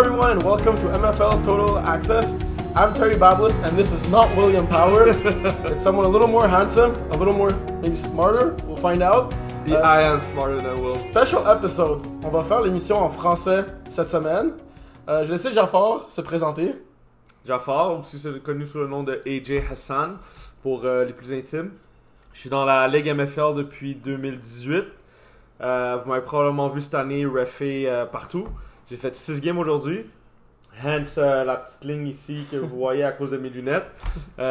everyone, and welcome to MFL Total Access. I'm Terry Bablis, and this is not William Power. It's someone a little more handsome, a little more maybe smarter. We'll find out. Yeah, I am smarter than Will. Special episode. On va faire l'émission en français cette semaine. Je vais laisser Jafar se présenter. Jafar, aussi connu sous le nom de AJ Hassan pour les plus intimes. Je suis dans la Ligue MFL depuis 2018. Vous m'avez probablement vu cette année reffer partout. J'ai fait 6 games aujourd'hui. Hence la petite ligne ici que vous voyez à cause de mes lunettes.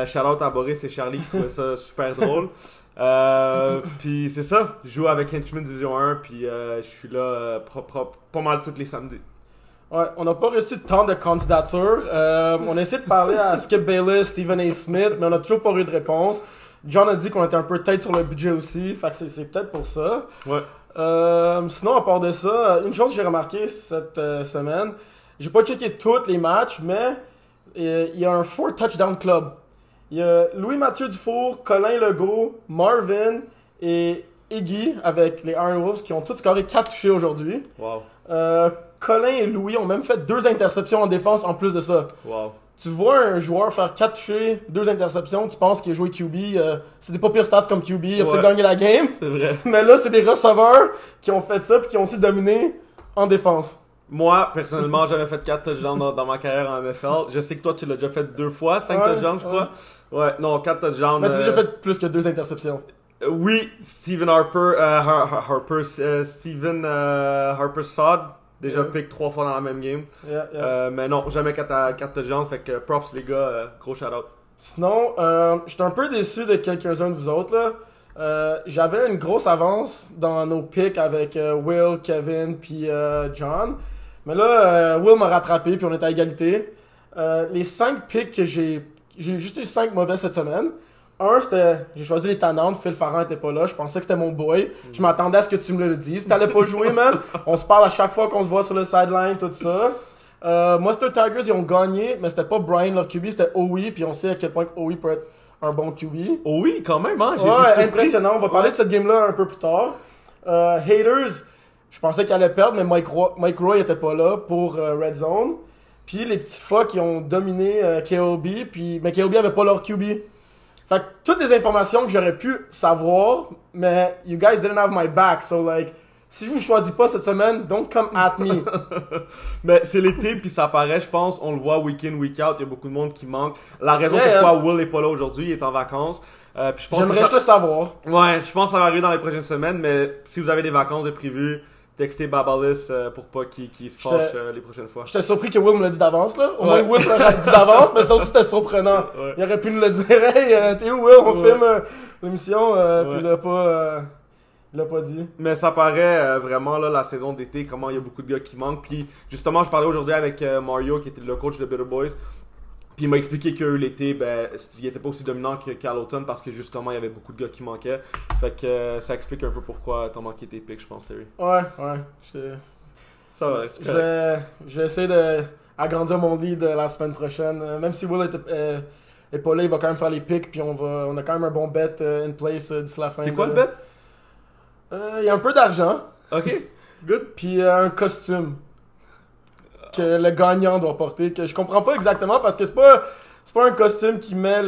Shout out à Boris et Charlie qui trouvaient ça super drôle. Puis c'est ça, je joue avec Henchman Division 1 puis je suis là pas mal tous les samedis. Ouais, on n'a pas reçu tant de candidatures. On a essayé de parler à Skip Bayless, Stephen A. Smith, mais on n'a toujours pas eu de réponse. John a dit qu'on était un peu tête sur le budget aussi, fait que c'est peut-être pour ça. Ouais. Sinon, à part de ça, une chose que j'ai remarqué cette semaine, j'ai pas checké tous les matchs, mais il y a un 4 touchdown club. Il y a Louis-Mathieu Dufour, Colin Legault, Marvin et Iggy avec les Iron Wolves qui ont tous scoré 4 touchés aujourd'hui. Wow. Colin et Louis ont même fait 2 interceptions en défense en plus de ça. Wow. Tu vois un joueur faire 4 touchés, 2 interceptions, tu penses qu'il a joué QB, c'est des pas pires stats comme QB, il a peut-être gagné la game. C'est vrai. Mais là, c'est des receveurs qui ont fait ça puis qui ont aussi dominé en défense. Moi, personnellement, j'avais fait 4 touchdowns dans ma carrière en MFL. Je sais que toi, tu l'as déjà fait 2 fois, 5 touchdowns, je crois. Ouais, non, 4 touchdowns. Mais tu as déjà fait plus que 2 interceptions. Oui, Stephen Harper, Stephen Harper Sod. Déjà pick 3 fois dans la même game. Mais non, jamais 4 touchdowns. Fait que props les gars, gros shout out. Sinon, j'étais un peu déçu de quelques-uns de vous autres là. J'avais une grosse avance dans nos picks avec Will, Kevin puis John. Mais là, Will m'a rattrapé puis on est à égalité. Les 5 picks que j'ai juste eu 5 mauvais cette semaine. Un, c'était, j'ai choisi les Tannantes, Phil Farran était pas là, je pensais que c'était mon boy. Je m'attendais à ce que tu me le dises. T'allais pas jouer, man. On se parle à chaque fois qu'on se voit sur le sideline, tout ça. Monster Tigers, ils ont gagné, mais c'était pas Brian leur QB, c'était Owi, puis on sait à quel point Owi peut être un bon QB. Oh oui, quand même, hein? J'ai Ouais, été surpris. impressionnant. On va parler de cette game-là un peu plus tard. Haters, je pensais qu'ils allaient perdre, mais Mike Roy était pas là pour Red Zone. Puis les petits fucks qui ont dominé KOB, mais KOB avait pas leur QB. Fait que toutes des informations que j'aurais pu savoir, mais you guys didn't have my back, so like, si je vous choisis pas cette semaine, don't come at me. Mais c'est l'été, puis ça paraît, je pense, on le voit week in, week out, il y a beaucoup de monde qui manque. La raison pourquoi Will est pas là aujourd'hui, il est en vacances. Puis je pense J'aimerais juste le savoir. Ouais, je pense que ça va arriver dans les prochaines semaines, mais si vous avez des vacances de prévues, textez Babalis pour pas qu'il se fâche les prochaines fois. J'étais surpris que Will me l'a dit d'avance, là. Au moins, Will me l'a dit d'avance, mais ça aussi, c'était surprenant. Ouais. Il aurait pu nous le dire, hey, t'es où, Will? On filme l'émission, puis il l'a pas dit. Mais ça paraît vraiment, là, la saison d'été, comment il y a beaucoup de gars qui manquent. Puis justement, je parlais aujourd'hui avec Mario, qui était le coach de Bitter Boys. Puis il m'a expliqué que l'été, ben, il était pas aussi dominant qu'à l'automne parce que justement, il y avait beaucoup de gars qui manquaient. Fait que ça explique un peu pourquoi t'as manqué tes picks, je pense, Terry. Ouais. Ça va, je vais essayer d'agrandir mon lead la semaine prochaine. Même si Will est pas là, il va quand même faire les picks. Puis on a quand même un bon bet in place d'ici la fin. C'est quoi le bet? Il y a un peu d'argent. Ok, good. Puis un costume que le gagnant doit porter. Que je comprends pas exactement parce que c'est pas un costume qui met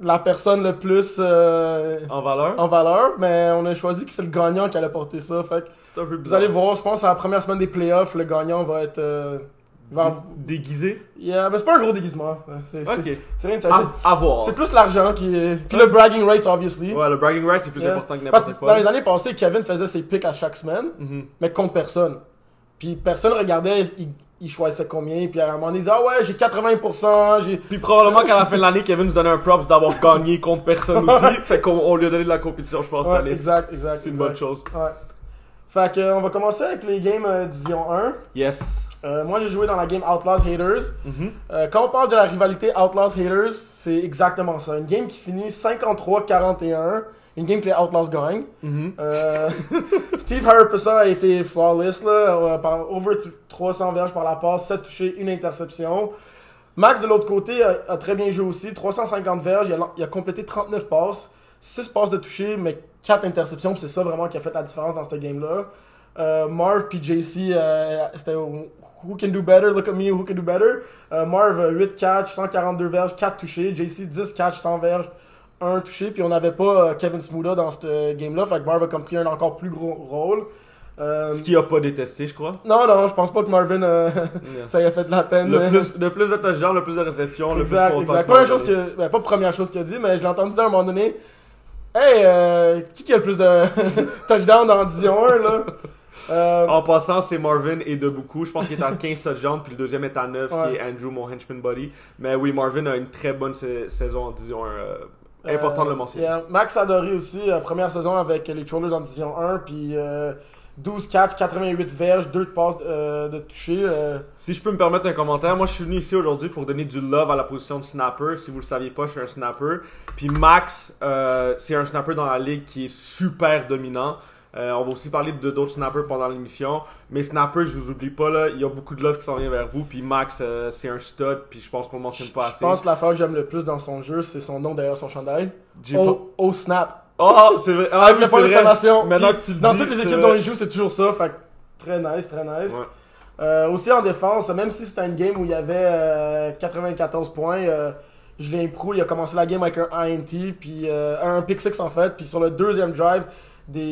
la personne le plus En valeur? en valeur. Mais on a choisi que c'est le gagnant qui allait porter ça. Fait que C'est un peu vous bizarre. allez voir, je pense à la première semaine des playoffs, le gagnant va être. Déguisé? Yeah, mais c'est pas un gros déguisement. Ok. C'est rien de ça. À voir. C'est plus l'argent qui est. Puis le bragging rights, obviously. Ouais, le bragging right, c'est plus Yeah. important que Parce n'importe que quoi. dans les années passées, Kevin faisait ses picks à chaque semaine, mais contre personne. Puis personne regardait, il choisissait combien, puis à un moment donné, il disait ah ouais, j'ai 80%, j'ai. Puis probablement qu'à la fin de l'année, Kevin nous donnait un props d'avoir gagné contre personne aussi. Fait qu'on lui a donné de la compétition, je pense, cette Ouais, année. exact. C'est une bonne chose. Ouais. Fait que, on va commencer avec les games Division 1. Yes. Moi, j'ai joué dans la game Outlaws Haters. Quand on parle de la rivalité Outlaws Haters, c'est exactement ça. Une game qui finit 53-41. Une game que les Outlaws gagnent. Steve Harpessa a été flawless, là, par over 300 verges par la passe, 7 touchés, 1 interception. Max, de l'autre côté, a très bien joué aussi. 350 verges, il a complété 39 passes. 6 passes de toucher, mais 4 interceptions. C'est ça vraiment qui a fait la différence dans cette game-là. Marv puis JC, c'était Who can do better, look at me, who can do better. Marv, 8 catch, 142 verges, 4 touchés. JC, 10 catch, 100 verges, 1 touché. Puis on n'avait pas Kevin Smuda dans cette game-là. Fait que Marv a comme pris un encore plus gros rôle. Ce qu'il a pas détesté, je crois. Non, je pense pas que Marvin, ça lui a fait de la peine. Le plus de touchdowns, le plus de réceptions, le plus content. Exact. Pas première chose qu'il a dit, mais je l'ai entendu dire à un moment donné. Hey, qui a le plus de touchdowns dans Division 1, là? En passant, c'est Marvin et de beaucoup. Je pense qu'il est à 15 touchdowns, puis le deuxième est à 9, qui est Andrew, mon henchman buddy. Mais oui, Marvin a une très bonne saison en Division 1. Important de le mentionner. Max Adoré aussi, première saison avec les Trollers en Division 1, puis 12 catch, 88 verges, 2 passes de toucher. Si je peux me permettre un commentaire, moi je suis venu ici aujourd'hui pour donner du love à la position de snapper. Si vous le saviez pas, je suis un snapper. Puis Max, c'est un snapper dans la ligue qui est super dominant. On va aussi parler de d'autres snappers pendant l'émission. Mais snapper, je vous oublie pas, là, il y a beaucoup de love qui s'en vient vers vous. Puis Max, c'est un stud, puis je pense qu'on le mentionne pas assez. Je pense que l'affaire que j'aime le plus dans son jeu, c'est son nom derrière son chandail. Snap. Oh, c'est vrai. Avec le point d'exclamation. Maintenant que tu le dans dis, toutes les équipes dont il joue, c'est toujours ça. Fait que très nice. Ouais. Aussi en défense, même si c'était une game où il y avait 94 points, Julien Proulx, il a commencé la game avec un INT, puis un pick 6 en fait. Puis sur le deuxième drive, j'ai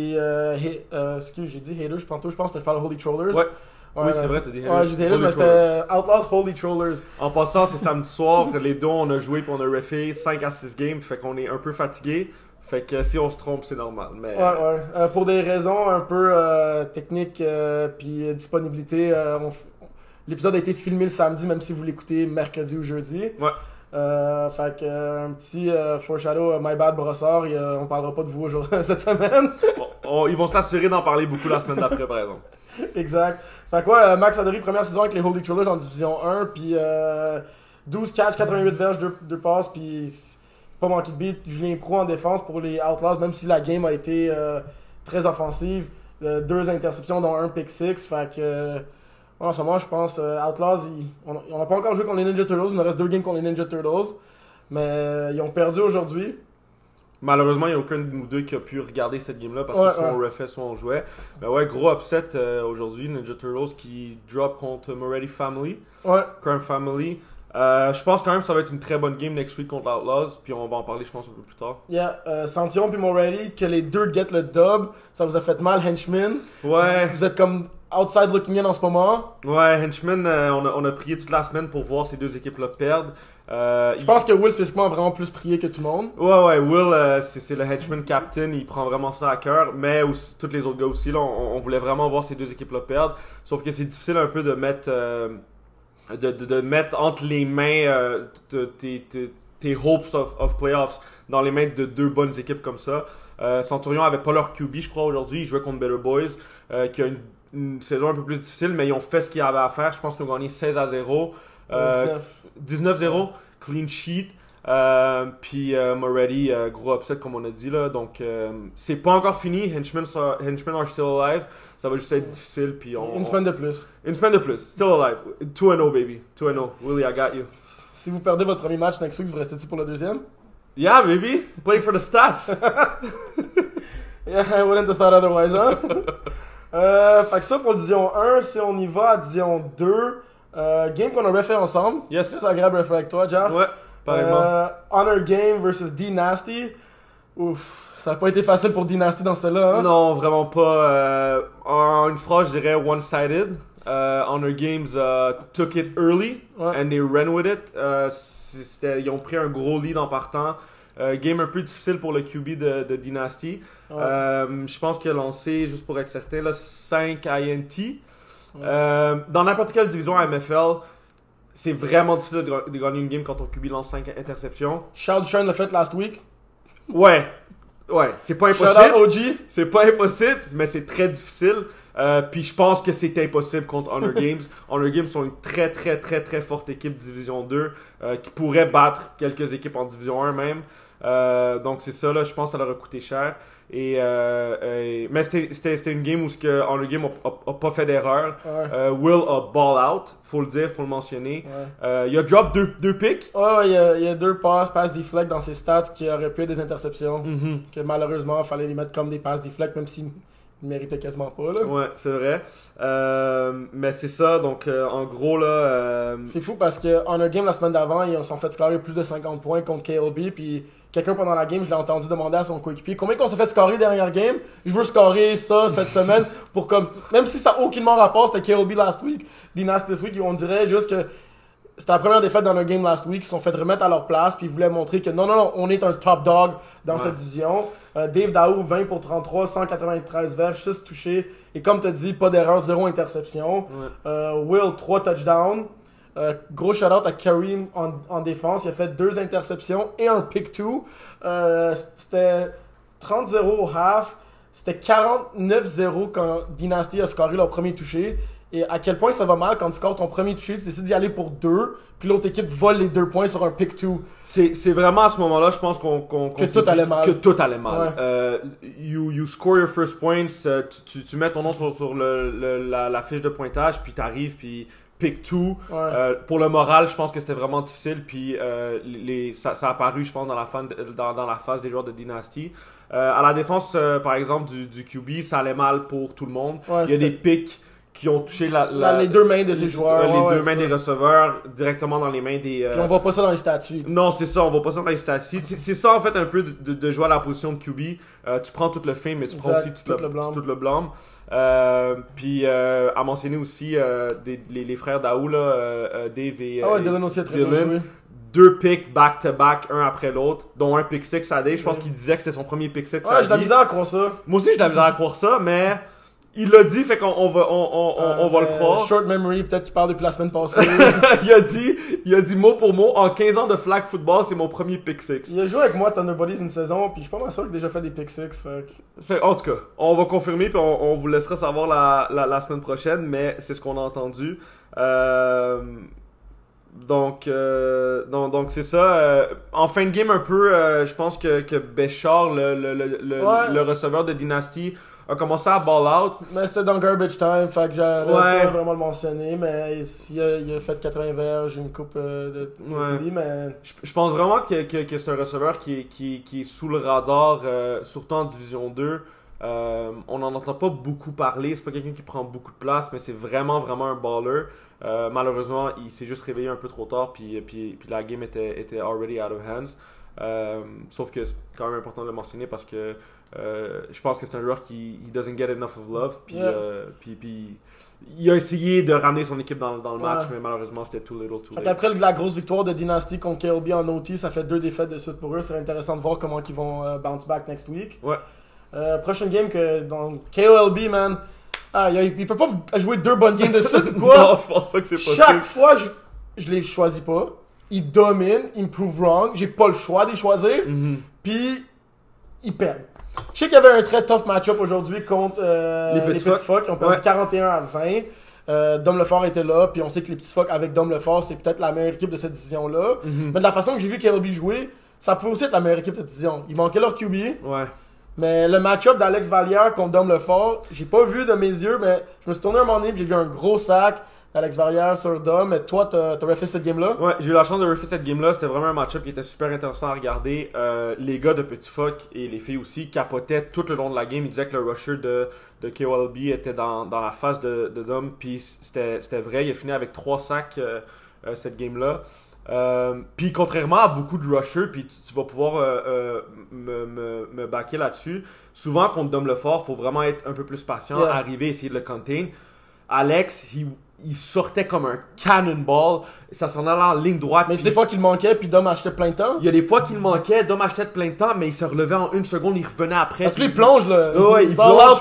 dit haters tantôt, je pense que je parle de Holy Trollers. Ouais. Oui, c'est vrai, t'as dit haters. Ouais, j'ai dit haters, mais c'était Outlaws Holy Trollers. En passant, c'est samedi soir, les deux on a joué puis on a refait 5 à 6 games, fait qu'on est un peu fatigué. Fait que si on se trompe, c'est normal. Mais... Ouais. Pour des raisons un peu techniques puis disponibilité, l'épisode a été filmé le samedi, même si vous l'écoutez mercredi ou jeudi. Ouais. Fait que un petit foreshadow, my bad Brossard, on parlera pas de vous aujourd'hui cette semaine. Ils vont s'assurer d'en parler beaucoup la semaine d'après, par exemple. Exact. Fait que ouais, Max Adoré, première saison avec les Holy Trollers en Division 1, puis 12 catch, 88 verges, 2 passes, puis pas manqué de beat. Julien Proulx en défense pour les Outlaws, même si la game a été très offensive. 2 interceptions, dont un pick 6, fait que... en ce moment, je pense, Outlaws, on n'a pas encore joué contre les Ninja Turtles, il nous reste 2 games contre les Ninja Turtles, mais ils ont perdu aujourd'hui. Malheureusement, il n'y a aucun de nous deux qui a pu regarder cette game-là parce que soit on refait, soit on jouait. Mais ouais, gros upset aujourd'hui, Ninja Turtles qui drop contre Moretti Family, Crime Family. Je pense quand même que ça va être une très bonne game next week contre Outlaws, puis on va en parler, je pense, un peu plus tard. Santion puis Moretti, que les deux get le dub, ça vous a fait mal, Henchman. Ouais. Vous êtes comme outside looking in en ce moment. Ouais, Henchman, on a prié toute la semaine pour voir ces deux équipes-là perdre. Je pense que Will spécifiquement a vraiment plus prié que tout le monde. Ouais, Will, c'est le Henchman captain, il prend vraiment ça à cœur, mais aussi, tous les autres gars aussi, là, on voulait vraiment voir ces deux équipes-là perdre. Sauf que c'est difficile un peu de mettre... de mettre entre les mains tes hopes of playoffs dans les mains de deux bonnes équipes comme ça. Centurion avait pas leur QB, je crois, aujourd'hui. Ils jouaient contre Better Boys, qui a une saison un peu plus difficile, mais ils ont fait ce qu'ils avaient à faire. Je pense qu'ils ont gagné 16-0. 19-0, clean sheet. Puis Moretti, gros upset comme on a dit là. Donc c'est pas encore fini. Henchmen are still alive. Ça va juste être difficile. Puis une semaine de plus. Une semaine de plus. Still alive. 2-0 baby. 2-0. Willie, I got you. Si vous perdez votre premier match next week, vous restez-tu pour le deuxième? Yeah baby. Playing for the stats. Yeah, I wouldn't have thought otherwise, hein? Fait que ça pour Division 1. Si on y va à Division 2, game qu'on aurait fait ensemble. Yes. C'est agréable de refaire avec toi, Jeff. Ouais. Honor Game versus D-Nasty. Ouf, ça n'a pas été facile pour D-Nasty dans celle-là. Hein? Non, vraiment pas. En une phrase, je dirais one-sided. Honor Games took it early and they ran with it. Ils ont pris un gros lead en partant. Game un peu difficile pour le QB de Dynasty. Je pense qu'il a lancé, juste pour être certain, là, 5 INT. Dans n'importe quelle division à MFL, c'est vraiment difficile de gagner une game quand ton QB lance 5 interceptions. Charles Ducharme l'a fait last week. Ouais, c'est pas impossible. Shout out OG. C'est pas impossible, mais c'est très difficile. Puis je pense que c'est impossible contre Honor Games. Honor Games sont une très très très très forte équipe Division 2 qui pourrait battre quelques équipes en Division 1 même. Donc c'est ça là, je pense que ça leur a coûté cher. Mais c'était une game où Honor Games a pas fait d'erreur. Will a ball out, faut le dire, faut le mentionner. Il a drop deux picks. Il y a 2 passes deflect dans ses stats qui auraient pu être des interceptions. Que malheureusement, il fallait les mettre comme des passes deflect, même si il méritait quasiment pas, là. Ouais, c'est vrai. Mais c'est ça, donc en gros, là... C'est fou parce que Honor Game, la semaine d'avant, ils se sont fait scorer plus de 50 points contre KLB, puis quelqu'un pendant la game, je l'ai entendu demander à son coéquipier combien qu'on s'est fait scorer dernière game. Je veux scorer ça cette semaine pour comme... Même si ça n'a aucunement rapport, c'était KLB last week, Dynasty this week, on dirait juste que c'était la première défaite dans leur game last week. Ils se sont fait remettre à leur place. Puis ils voulaient montrer que non, on est un top dog dans cette division. Dave Daou, 20 pour 33, 193 verges, 6 touchés. Et comme tu as dit, pas d'erreur, 0 interception. Will, 3 touchdowns. Gros shout-out à Kareem en défense. Il a fait 2 interceptions et un pick-2. C'était 30-0 au half. C'était 49-0 quand Dynasty a scoré leur premier touché. Et à quel point ça va mal quand tu scores ton premier touché, tu décides d'y aller pour 2, puis l'autre équipe vole les 2 points sur un pick-2. C'est vraiment à ce moment-là, je pense que tout allait mal. Que tout allait mal. Ouais. You score your first points, tu mets ton nom sur la fiche de pointage, puis t'arrives, puis pick 2. Ouais. Pour le moral, je pense que c'était vraiment difficile, puis ça a apparu, je pense, dans la phase des joueurs de Dynasty. À la défense, par exemple, du QB, ça allait mal pour tout le monde. Ouais, il y a des picks qui ont touché les 2 mains de ces joueurs. Les 2 mains des receveurs directement dans les mains des... Puis on voit pas ça dans les statuts. Non, c'est ça, on voit pas ça dans les statuts. C'est ça en fait un peu de jouer à la position de QB. Tu prends tout le fame, mais tu prends aussi tout le blâme. Puis à mentionner aussi les frères Daou, là, Dave et Dylan aussi a très bien joué. 2 picks back-to-back, un après l'autre, dont un pick 6 à Dave. Je pense qu'il disait que c'était son premier pick 6 à j'ai de la misère à croire ça. Moi aussi, j'ai de la misère à croire ça, mais... Il l'a dit, fait qu'on va le croire. Short memory, peut-être qu'il parle depuis la semaine passée. il a dit mot pour mot, en 15 ans de flag football, c'est mon premier pick 6. Il a joué avec moi à Thunder Buddies une saison, puis je suis pas mal sûr qu'il a déjà fait des pick 6. En tout cas, on va confirmer, puis on vous laissera savoir la semaine prochaine, mais c'est ce qu'on a entendu. Donc c'est ça. En fin de game un peu, je pense que Béchard, le receveur de Dynasty, a commencé à ball out. Mais c'était dans garbage time, fait que j'aurais pas vraiment le mentionné, mais il a fait 80 verges, une coupe de TV, mais... Je pense vraiment que c'est un receveur qui est sous le radar, surtout en Division 2. On n'en entend pas beaucoup parler, c'est pas quelqu'un qui prend beaucoup de place, mais c'est vraiment un baller. Malheureusement, il s'est juste réveillé un peu trop tard, puis la game était already out of hands. Sauf que c'est quand même important de le mentionner parce que je pense que c'est un joueur qui doesn't get enough of love, puis il a essayé de ramener son équipe dans le match, mais malheureusement c'était too little too late. Après la grosse victoire de Dynasty contre KLB en OT, ça fait 2 défaites de suite pour eux. C'est intéressant de voir comment ils vont bounce back next week. Ouais. Prochaine game que dans KLB, man. Il peut pas jouer 2 bonnes games de suite ou quoi? Non, je pense pas que c'est possible. Chaque fois, je les choisis pas. Ils dominent, ils me prove wrong. J'ai pas le choix de les choisir. Puis, ils perdent. Je sais qu'il y avait un très tough match-up aujourd'hui contre les Petits Phoques. Ils ont perdu 41-20. Dom Lefort était là, puis on sait que les Petits Phoques avec Dom Lefort, c'est peut-être la meilleure équipe de cette division-là. Mais de la façon que j'ai vu KLB jouer, ça pouvait aussi être la meilleure équipe de cette division. Ils manquaient leur QB. Ouais. Mais le match-up d'Alex Vallière contre Dom Lefort, j'ai pas vu de mes yeux, mais je me suis tourné un moment donné et j'ai vu un gros sac d'Alex Vallière sur Dom. Mais toi, t'as refait cette game-là? Ouais, j'ai eu la chance de refaire cette game-là. C'était vraiment un match-up qui était super intéressant à regarder. Les gars de Petit Phoque et les filles aussi capotaient tout le long de la game. Ils disaient que le rusher de KOLB était dans la face de Dom. Puis c'était vrai, il a fini avec 3 sacs cette game-là. Puis contrairement à beaucoup de rushers, puis tu vas pouvoir me backer là-dessus, souvent contre Dom Lefort, faut vraiment être un peu plus patient, arriver, essayer de le contain. Alex, il sortait comme un cannonball, ça s'en allait en ligne droite. Mais des fois qu'il manquait, puis Dom achetait plein de temps. Il y a des fois qu'il manquait, Dom achetait plein de temps, mais il se relevait en 1 seconde, il revenait après. Parce que lui, il plonge là. Ouais, il plonge,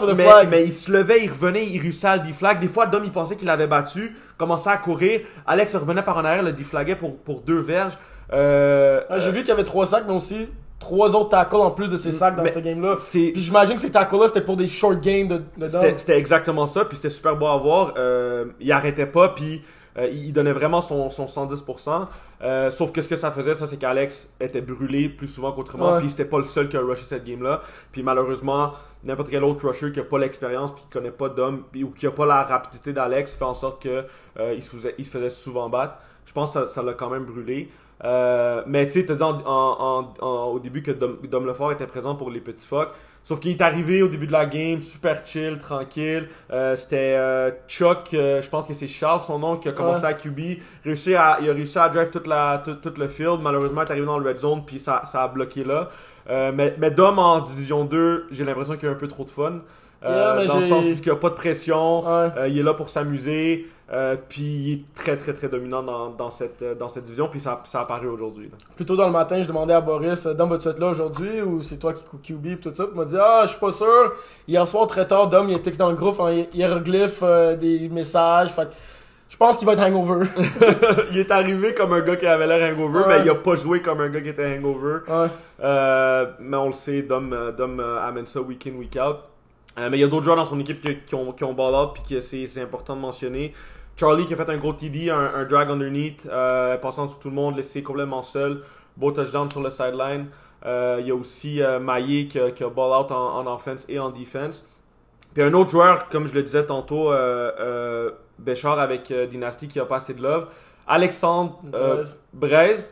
mais il se levait, il revenait, il réussissait à le deflag. Des fois, Dom, il pensait qu'il l'avait battu, commençait à courir. Alex revenait par en arrière, le deflaguait pour 2 verges. J'ai vu qu'il y avait 3 sacs, mais aussi 3 autres tackles en plus de ces sacs dans cette game-là. Puis j'imagine que ces tackles-là, c'était pour des short gains de Dom. C'était exactement ça, puis c'était super beau à voir. Il arrêtait pas, puis il donnait vraiment son 110%. Sauf que ce que ça faisait, c'est qu'Alex était brûlé plus souvent qu'autrement, puis c'était pas le seul qui a rushé cette game-là. Puis malheureusement, n'importe quel autre rusher qui a pas l'expérience, puis qui connaît pas Dom, ou qui a pas la rapidité d'Alex, fait en sorte que il se faisait souvent battre. je pense que ça l'a quand même brûlé. Mais tu sais, t'as dit au début que Dom Lefort était présent pour les petits fucks. Sauf qu'il est arrivé au début de la game, super chill, tranquille. C'était Chuck, je pense que c'est Charles, son nom, qui a commencé à QB. Il a réussi à drive tout le field. Malheureusement, il est arrivé dans le red zone, puis ça a bloqué là. Mais Dom en Division 2, j'ai l'impression qu'il y a un peu trop de fun. Dans le sens où il n'y a pas de pression, il est là pour s'amuser, puis il est très très très dominant dans cette division, puis ça a apparu aujourd'hui. Plus tôt dans le matin, je demandais à Boris, Dom, vas-tu être là aujourd'hui ou c'est toi qui QB et tout ça? Puis il m'a dit, je suis pas sûr. Hier soir, très tard, Dom, il a texté dans le groupe en hiéroglyphe des messages. Fait que je pense qu'il va être hangover. Il est arrivé comme un gars qui avait l'air hangover, mais il a pas joué comme un gars qui était hangover. Mais on le sait, Dom amène ça week in, week out. Mais il y a d'autres joueurs dans son équipe qui ont ball out, puis c'est important de mentionner. Charlie qui a fait un gros TD, un drag underneath, passant sur tout le monde, laissé complètement seul. Beau touchdown sur le sideline. Il y a aussi Maillé qui a ball out en offense et en defense. Puis un autre joueur, comme je le disais tantôt, Béchard avec Dynasty qui a pas assez de love. Alexandre Braise.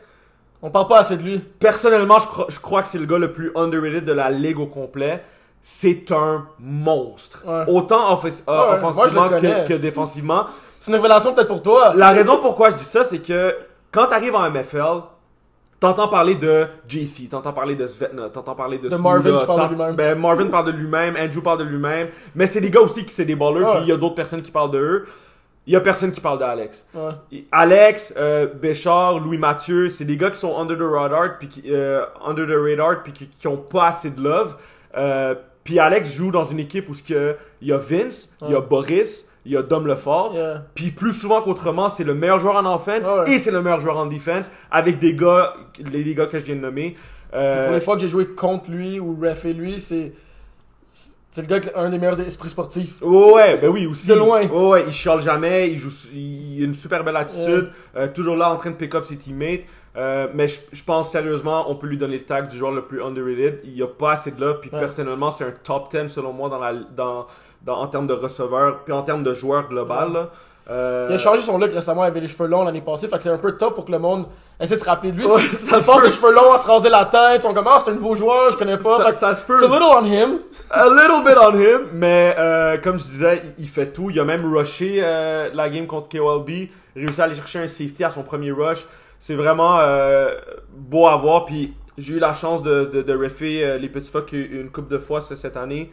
On parle pas assez de lui. Personnellement, je crois que c'est le gars le plus underrated de la ligue au complet. C'est un monstre. Autant offensivement que défensivement. C'est une révélation peut-être pour toi. La raison pourquoi je dis ça, c'est que quand tu arrives en MFL, t'entends parler de JC, t'entends parler de Svetna, t'entends parler de Marvin qui parle de lui-même. Ben, Marvin parle de lui-même, Andrew parle de lui-même. Mais c'est des gars aussi qui c'est des ballers, puis il y a d'autres personnes qui parlent de eux. Il y a personne qui parle d'Alex. Alex, Béchard, Louis Mathieu, c'est des gars qui sont under the radar, puis qui ont pas assez de love. Puis Alex joue dans une équipe où il y a Vince, il y a Boris, il y a Dom Lefort. Puis plus souvent qu'autrement, c'est le meilleur joueur en offense et c'est le meilleur joueur en defense avec les gars que je viens de nommer. Pour les fois que j'ai joué contre lui ou ref et lui, c'est le gars qui a un des meilleurs esprits sportifs. Ouais, ben oui, aussi. De loin. Ouais, il chiale jamais, il a une super belle attitude, toujours là en train de pick up ses teammates. Mais je pense sérieusement, on peut lui donner le tag du joueur le plus underrated. Il n'y a pas assez de love, puis personnellement, c'est un top 10 selon moi en termes de receveur, puis en termes de joueur global. Là. Il a changé son look récemment, il avait les cheveux longs l'année passée, fait que c'est un peu tough pour que le monde essaie de se rappeler de lui. Ça se passe des cheveux longs à se raser la tête, ils sont comme c'est un nouveau joueur, je connais pas. Ça se peut. C'est a little on him. A little bit on him, mais comme je disais, il fait tout. Il a même rushé la game contre KOLB, réussi à aller chercher un safety à son premier rush. C'est vraiment beau à voir, puis j'ai eu la chance de refer les petits fucks une couple de fois cette année.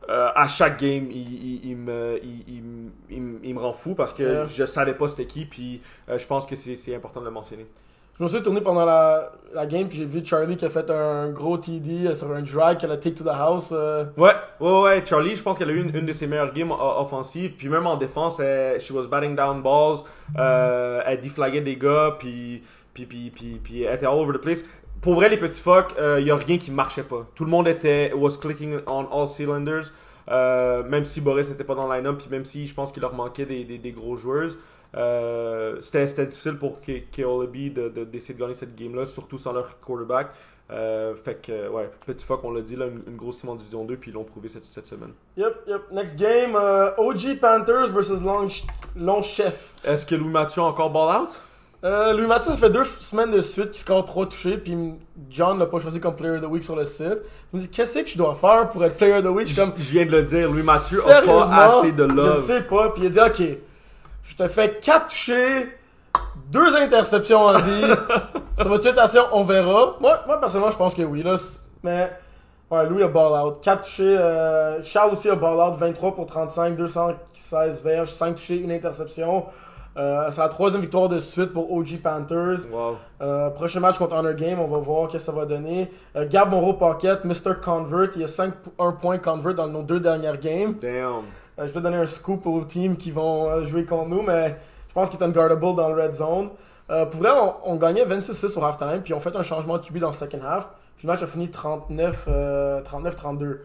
À chaque game, il me rend fou parce que je savais pas c'était qui, puis je pense que c'est important de le mentionner. Je me suis tourné pendant la game, puis j'ai vu Charlie qui a fait un gros TD sur un drag qu'elle a take to the house. Ouais, Charlie, je pense qu'elle a eu une de ses meilleures games offensives, puis même en défense, she was batting down balls, elle deflaguait des gars, puis elle était all over the place. Pour vrai, les petits fucks, y a rien qui marchait pas. Tout le monde was clicking on all cylinders. Même si Boris n'était pas dans le line-up, puis même si je pense qu'il leur manquait des gros joueurs. C'était difficile pour KOLB d'essayer de gagner cette game-là, surtout sans leur quarterback. Fait que, ouais, petit fuck, on l'a dit, là, une grosse team en Division 2, puis ils l'ont prouvé cette semaine. Yep. Next game, OG Panthers versus Long Chef. Est-ce que Louis Mathieu a encore ball out? Louis Mathieu, ça fait 2 semaines de suite qu'il score 3 touchés, puis John l'a pas choisi comme Player of the Week sur le site. Il me dit, qu'est-ce que je dois faire pour être Player of the Week? Je viens de le dire, Louis Mathieu a pas assez de love. Je sais pas, puis il a dit, ok, je te fais 4 touchés, 2 interceptions en D. Ça va-tu être assez? On verra. Moi, personnellement, je pense que oui, là. Mais, ouais, Louis a ball out. 4 touchés. Charles aussi a ball out. 23 pour 35, 216 verges, 5 touchés, 1 interception. C'est la 3e victoire de suite pour OG Panthers. Wow. Prochain match contre Honor Game, on va voir ce que ça va donner. Gab Moreau Pocket, Mr. Convert, il y a 1 point convert dans nos 2 dernières games. Damn. Je vais donner un scoop aux teams qui vont jouer contre nous, mais je pense qu'il est unguardable dans le red zone. Pour vrai, on gagnait 26-6 au halftime, puis on fait un changement de QB dans le second half, puis le match a fini 39-32.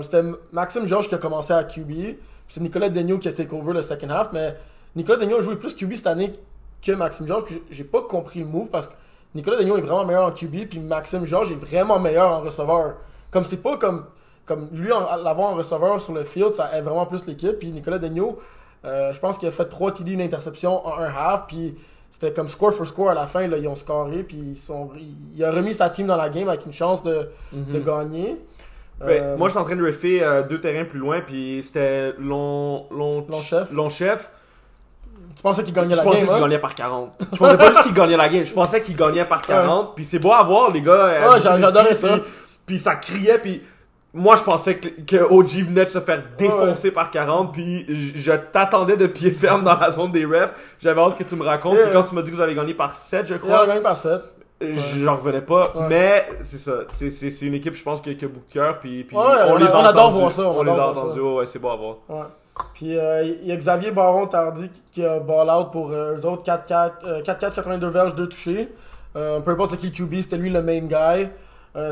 C'était Maxime Georges qui a commencé à QB, puis c'est Nicolas Daigneault qui a take over le second half, mais Nicolas Daigneault a joué plus QB cette année que Maxime Georges, puis j'ai pas compris le move parce que Nicolas Daigneault est vraiment meilleur en QB, puis Maxime Georges est vraiment meilleur en receveur. Comme c'est pas comme lui, l'avoir en receveur sur le field, ça aide vraiment plus l'équipe, puis Nicolas Daigneault, je pense qu'il a fait 3 TD, une interception en un half, puis c'était comme score for score à la fin, là, ils ont scoré, puis il a remis sa team dans la game avec une chance de gagner. Moi, j'étais en train de refaire 2 terrains plus loin, puis c'était long chef. Tu pensais qu'il gagnait la Je game, pensais qu'il hein? gagnait par 40. Je pensais pas juste qu'il gagnait la game, je pensais qu'il gagnait par 40. Puis c'est beau à voir, les gars. Ouais, j'adorais ça. Puis ça criait, puis moi, je pensais que OG venait de se faire défoncer par 40, puis je t'attendais de pied ferme dans la zone des refs. J'avais hâte que tu me racontes. Puis quand tu m'as dit que vous avez gagné par 7, je crois. On a gagné par 7. J'en revenais pas, mais c'est ça. C'est une équipe, je pense, qui a beaucoup de cœur. Puis on adore voir ça. On les a entendus. Ouais, c'est beau à voir. Ouais. Puis il y a Xavier Baron-Tardy qui a ball out pour eux autres 4-4, 82 verges, 2 touchés. Peu importe c'est qui QB, c'était lui le main guy.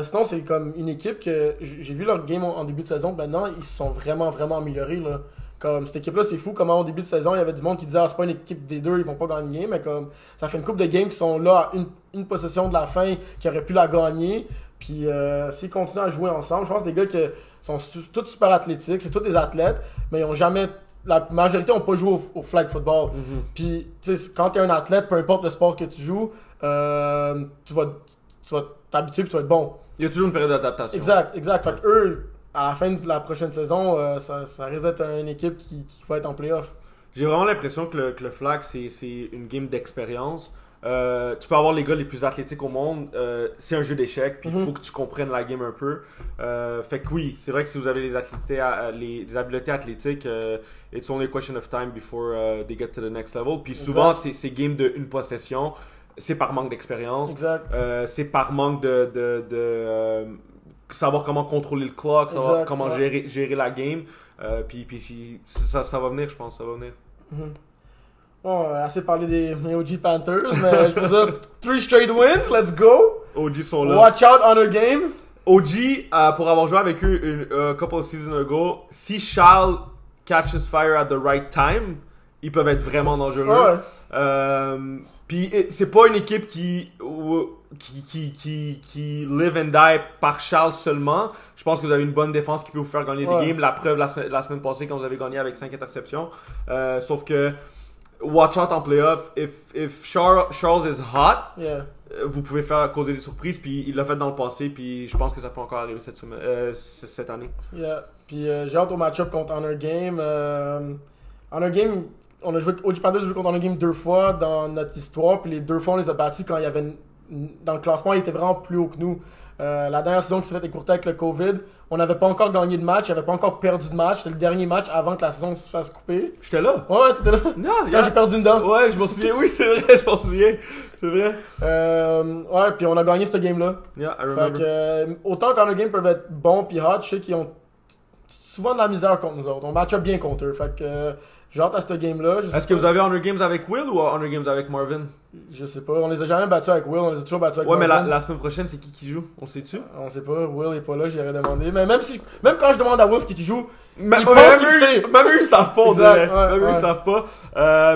Sinon, c'est comme une équipe que j'ai vu leur game en début de saison. Maintenant, ils se sont vraiment, vraiment améliorés. Là. Comme cette équipe-là, c'est fou comment au début de saison, il y avait du monde qui disait c'est pas une équipe des deux, ils vont pas gagner. Mais comme ça fait une couple de games qui sont là à une possession de la fin qui auraient pu la gagner. Puis s'ils continuent à jouer ensemble, je pense que des gars qui sont tous super athlétiques, c'est tous des athlètes, mais ils ont jamais. La majorité n'ont pas joué au flag football. Puis quand tu es un athlète, peu importe le sport que tu joues, tu vas t'habituer et tu vas être bon. Il y a toujours une période d'adaptation. Exact. Fait que eux, à la fin de la prochaine saison, ça risque d'être une équipe qui va être en playoff. J'ai vraiment l'impression que le flag, c'est une game d'expérience. Tu peux avoir les gars les plus athlétiques au monde. C'est un jeu d'échecs, puis il faut que tu comprennes la game un peu. Fait que oui, c'est vrai que si vous avez les habiletés athlétiques, it's only a question of time before they get to the next level. Puis souvent, c'est game de une possession. C'est par manque d'expérience. Exact. C'est par manque de savoir comment contrôler le clock, savoir comment gérer la game. Puis ça va venir, je pense. Ça va venir. Bon, assez parlé des OG Panthers, mais je peux dire 3 straight wins, let's go! OG sont là. Watch out on our game! OG, pour avoir joué avec eux un couple of seasons ago, si Charles catches fire at the right time, ils peuvent être vraiment dangereux. Puis c'est pas une équipe qui live and die par Charles seulement. Je pense que vous avez une bonne défense qui peut vous faire gagner des games. La preuve la semaine passée quand vous avez gagné avec 5 interceptions. Sauf que watch out en playoff. If Charles is hot, vous pouvez faire causer des surprises. Puis il l'a fait dans le passé. Puis je pense que ça peut encore arriver cette année. Puis j'ai hâte au match-up contre Honor Game. Honor Game, on a joué OG Panthers a joué contre Honor Game 2 fois dans notre histoire. Puis les 2 fois on les a battus quand il y avait dans le classement, il était vraiment plus haut que nous. La dernière saison qui s'est fait écourter avec le COVID, on n'avait pas encore gagné de match, il n'avait pas encore perdu de match. C'était le dernier match avant que la saison se fasse couper. J'étais là. Ouais, t'étais là. Non, c'est quand j'ai perdu une dent. Ouais, je m'en souviens. Oui, c'est vrai, je m'en souviens. C'est vrai. Ouais, puis on a gagné ce game-là. Yeah, I remember. Fait que, autant qu'Honor Game peuvent être bons puis hot, je sais qu'ils ont souvent de la misère contre nous autres. On match up bien contre eux. Fait que j'ai hâte à ce game-là. Est-ce que vous avez Honor Games avec Will ou Honor Games avec Marvin? Je sais pas. On les a jamais battus avec Will. On les a toujours battus avec Marvin. Ouais, mais la semaine prochaine, c'est qui joue? On sait-tu? On sait pas. Will est pas là. J'y aurais demandé. Mais même quand je demande à Will ce qui joue, il pense qu'il sait. Même eux, ils savent pas, on dirait. Même eux, ils ouais. savent pas.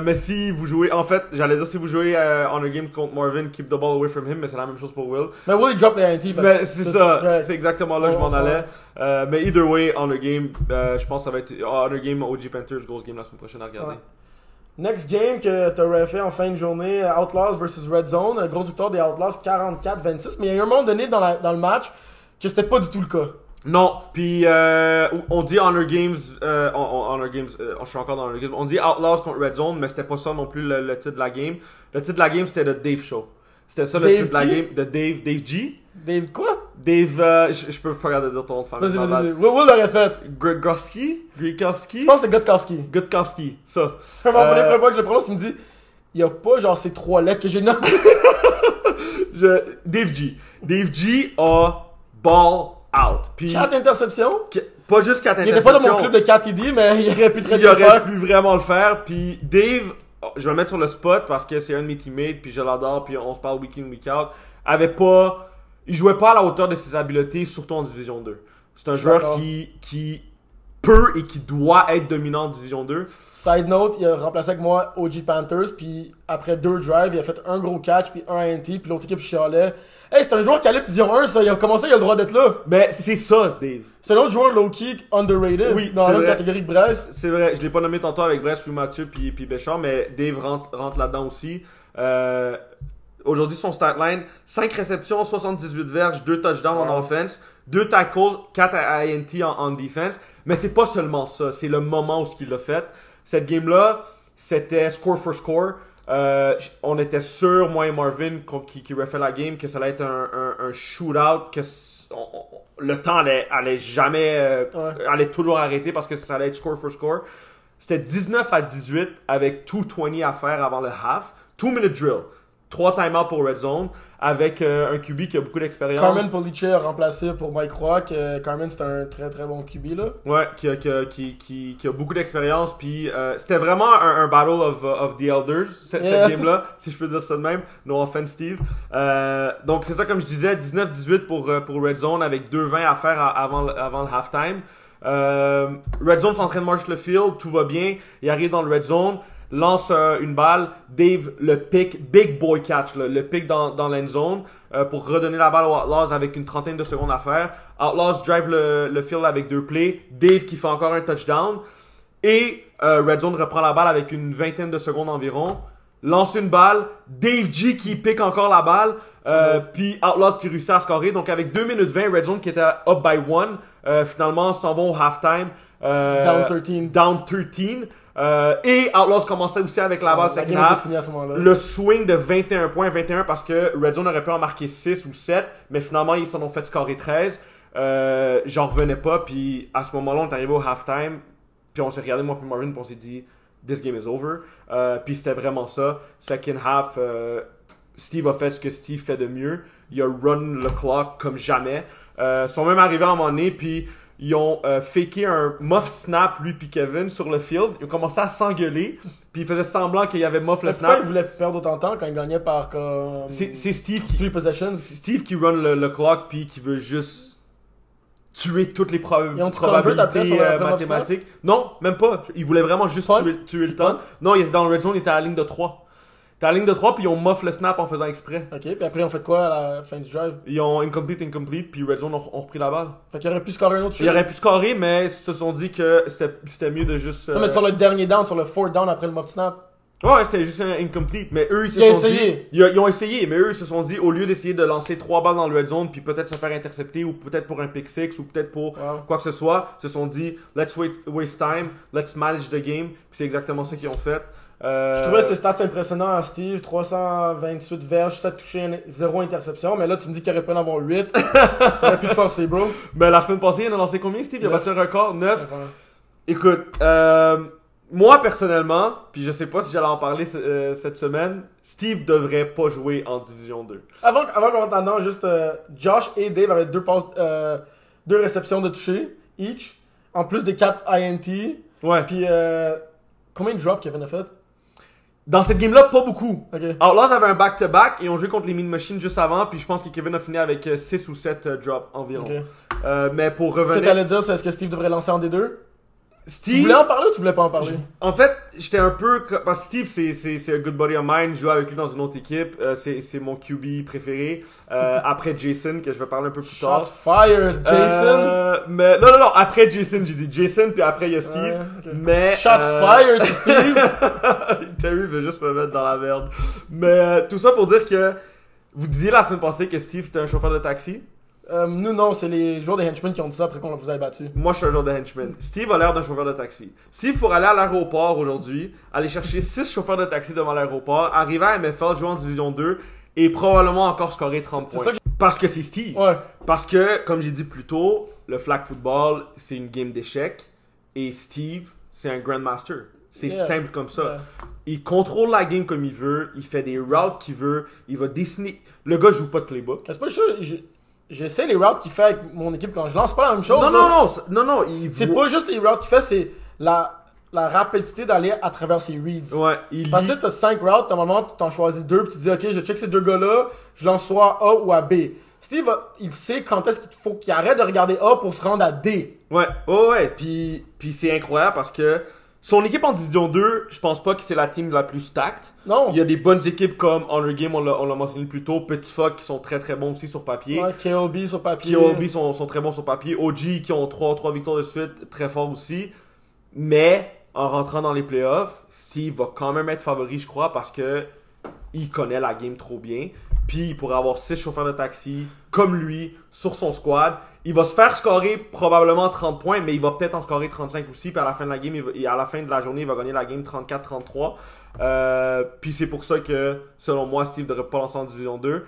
Mais si vous jouez... En fait, j'allais dire, si vous jouez Honor Games contre Marvin, keep the ball away from him, mais c'est la même chose pour Will. Mais Will, il drop les INT. Mais c'est ça. C'est exactement là que je m'en allais. Mais either way, Honor Game, je pense que ça va être... Honor Game, OG Panthers, grosse game la semaine prochaine à regarder. Ouais. Next game que tu aurais fait en fin de journée, Outlaws versus Red Zone. Grosse victoire des Outlaws 44-26. Mais il y a eu un moment donné dans le match que c'était pas du tout le cas. Non, puis on dit Honor Games, je suis encore dans Honor Games, on dit Outlaws contre Red Zone, mais c'était pas ça non plus le titre de la game. Le titre de la game, c'était The Dave Show. C'était ça le titre de la game, de Dave G. Dave quoi? Dave, je peux pas regarder dire ton nom de famille. Vas-y. Will l'aurait fait. Gregowski? Je pense que c'est Gutkowski, ça. Je m'en voulais pour que je le prononce, il me dit, il y a pas genre ces 3 lettres que j'ai nommées. Dave G a ball out. Puis 4 interceptions. Pas juste 4 interceptions. Il était pas dans mon club de 4 TD, mais il aurait pu très bien le faire. Il aurait pu pu vraiment le faire. Puis Dave, je vais le mettre sur le spot parce que c'est un de mes teammates, puis je l'adore, puis on se parle week in, week out. Il jouait pas à la hauteur de ses habiletés, surtout en Division 2. C'est un joueur qui peut et qui doit être dominant en Division 2. Side note, il a remplacé avec moi OG Panthers, puis après 2 drives, il a fait un gros catch, puis un INT, puis l'autre équipe chialait. Hey, c'est un joueur qui allait Division 1, ça, il a commencé, il a le droit d'être là. Mais c'est ça, Dave. C'est un autre joueur low-key underrated dans la catégorie de Brest. C'est vrai, je l'ai pas nommé tantôt avec Brest, puis Mathieu, puis Béchard, mais Dave rentre là-dedans aussi. Aujourd'hui, son stat line, 5 réceptions, 78 verges, 2 touchdowns en offense, 2 tackles, 4 INT en defense. Mais c'est pas seulement ça, c'est le moment où ce qu'il l'a fait. Cette game-là, c'était score for score. On était sûr, moi et Marvin, qui refait la game, que ça allait être un shootout, que le temps allait jamais, allait toujours arrêter parce que ça allait être score for score. C'était 19-18 avec 2:20 à faire avant le half. 2-minute drill. 3 timeouts pour Red Zone avec un QB qui a beaucoup d'expérience. Carmen Police a remplacé pour Mike Roy. Carmen, c'est un très très bon QB là. Ouais, qui a beaucoup d'expérience. Puis c'était vraiment un battle of the elders, cette game-là, si je peux dire ça de même. No offense, Steve. Donc c'est ça, comme je disais, 19-18 pour Red Zone avec 2:20 à faire avant le halftime. Red Zone s'entraîne de marcher le field, tout va bien. Il arrive dans le Red Zone, lance une balle, Dave le pick, big boy catch, le pick dans l'end zone pour redonner la balle aux Outlaws avec une trentaine de secondes à faire. Outlaws drive le field avec 2 plays, Dave qui fait encore un touchdown et Red Zone reprend la balle avec une vingtaine de secondes environ. Lance une balle, Dave G qui pique encore la balle, puis Outlaws qui réussit à scorer. Donc avec 2 minutes 20, Red Zone qui était up by 1, finalement s'en vont au halftime. Down 13. Et Outlaws commençait aussi avec la balle second half. Le swing de 21 points, 21 parce que Red Zone aurait pu en marquer 6 ou 7, mais finalement ils s'en ont fait scorer 13. J'en revenais pas, puis à ce moment-là on est arrivé au halftime, puis on s'est regardé moi puis Marvin, puis on s'est dit this game is over. Puis c'était vraiment ça. Second half, Steve a fait ce que Steve fait de mieux. Il a run le clock comme jamais. Ils sont même arrivés à un moment donné, puis ils ont faké un muff snap, lui puis Kevin, sur le field. Ils ont commencé à s'engueuler, puis ils faisaient semblant qu'il y avait muff le snap. Pourquoi ils voulaient perdre autant de temps quand ils gagnaient par comme... C'est Steve qui... 3 possessions. C'est Steve qui run le clock, puis qui veut juste tuer toutes les probabilités mathématiques. Non, même pas. Ils voulaient vraiment juste tuer le temps. Non, dans le red zone, il était à la ligne de 3. T'es à la ligne de 3, puis ils ont muff le snap en faisant exprès. Ok, puis après, ils ont fait quoi à la fin du drive? Ils ont incomplete, puis Red Zone ont repris la balle. Fait qu'il aurait pu scorer un autre shot. Ils auraient pu scorer, mais ils se sont dit que c'était mieux de juste... Non, mais sur le dernier down, sur le 4th down après le muff snap. Ouais, c'était juste un incomplete, mais eux, ils se sont dit... Ils ont essayé, mais eux, ils se sont dit, au lieu d'essayer de lancer 3 balles dans le Red Zone, puis peut-être se faire intercepter, ou peut-être pour un pick 6, ou peut-être pour quoi que ce soit, ils se sont dit, let's waste time, let's manage the game, puis c'est exactement ça qu'ils ont fait. Je trouvais ces stats impressionnants à Steve, 328 verges, 7 touchés, 0 interception, mais là tu me dis qu'il aurait pu en avoir 8. T'aurais pu te forcer, bro. Mais la semaine passée, il en a lancé combien, Steve? Il a battu un record, 9. Écoute, moi personnellement, puis je sais pas si j'allais en parler cette semaine, Steve devrait pas jouer en Division 2. Avant qu'on t'entende, juste Josh et Dave avaient 2 réceptions de toucher, each, en plus des 4 INT. Ouais. Puis combien de drops Kevin a fait? Dans cette game-là, pas beaucoup. Okay. Alors là, ils avaient un back-to-back et on jouait contre les Mean Machines juste avant. Puis je pense que Kevin a fini avec 6 ou 7 drops environ. Okay. Mais pour revenir... Ce que t'allais dire, c'est est-ce que Steve devrait lancer en D2? Steve... Tu voulais en parler ou tu voulais pas en parler? En fait, j'étais un peu... Parce que Steve, c'est un good buddy of mine. Je joue avec lui dans une autre équipe. C'est mon QB préféré. Après Jason, que je vais parler un peu plus tard. Shots fired, Jason! Mais non, après Jason, j'ai dit Jason, puis après il y a Steve. Okay. Mais... Shots fired, Steve! Terry veut juste me mettre dans la merde. Mais tout ça pour dire que... Vous disiez la semaine passée que Steve était un chauffeur de taxi. Nous non, c'est les joueurs de henchmen qui ont dit ça après qu'on vous ait battu. Moi je suis un joueur de henchman. Steve a l'air d'un chauffeur de taxi. Steve pour aller à l'aéroport aujourd'hui, aller chercher 6 chauffeurs de taxi devant l'aéroport, arriver à MFL, jouer en Division 2 et probablement encore scorer 30 points. Parce que c'est Steve. Ouais. Parce que, comme j'ai dit plus tôt, le flag football c'est une game d'échecs et Steve c'est un grandmaster. C'est simple comme ça. Yeah. Il contrôle la game comme il veut, il fait des routes qu'il veut, il va dessiner. Le gars joue pas de playbook. C'est pas sûr. Je sais les routes qu'il fait avec mon équipe quand je lance, c'est pas la même chose. Non. C'est pas juste les routes qu'il fait, c'est la rapidité d'aller à travers ses reads. Ouais, parce que t'as 5 routes, normalement tu t'en choisis 2, puis tu dis ok, je check ces 2 gars-là, je lance soit à A ou à B. Steve, il sait quand est-ce qu'il faut qu'il arrête de regarder A pour se rendre à D. Ouais, puis c'est incroyable parce que son équipe en Division 2, je pense pas que c'est la team la plus stacked. Non. Il y a des bonnes équipes comme Honor Game, on l'a mentionné plus tôt. Petit Fuck qui sont très très bons aussi sur papier. Ouais, KLB sur papier. KLB sont très bons sur papier. OG qui ont 3 victoires de suite, très fort aussi. Mais en rentrant dans les playoffs, Steve va quand même être favori, je crois, parce que il connaît la game trop bien. Puis il pourrait avoir 6 chauffeurs de taxi comme lui sur son squad. Il va se faire scorer probablement 30 points, mais il va peut-être en scorer 35 aussi. Puis à la fin de la game, à la fin de la journée, il va gagner la game 34-33. Puis c'est pour ça que, selon moi, Steve ne devrait pas lancer en Division 2.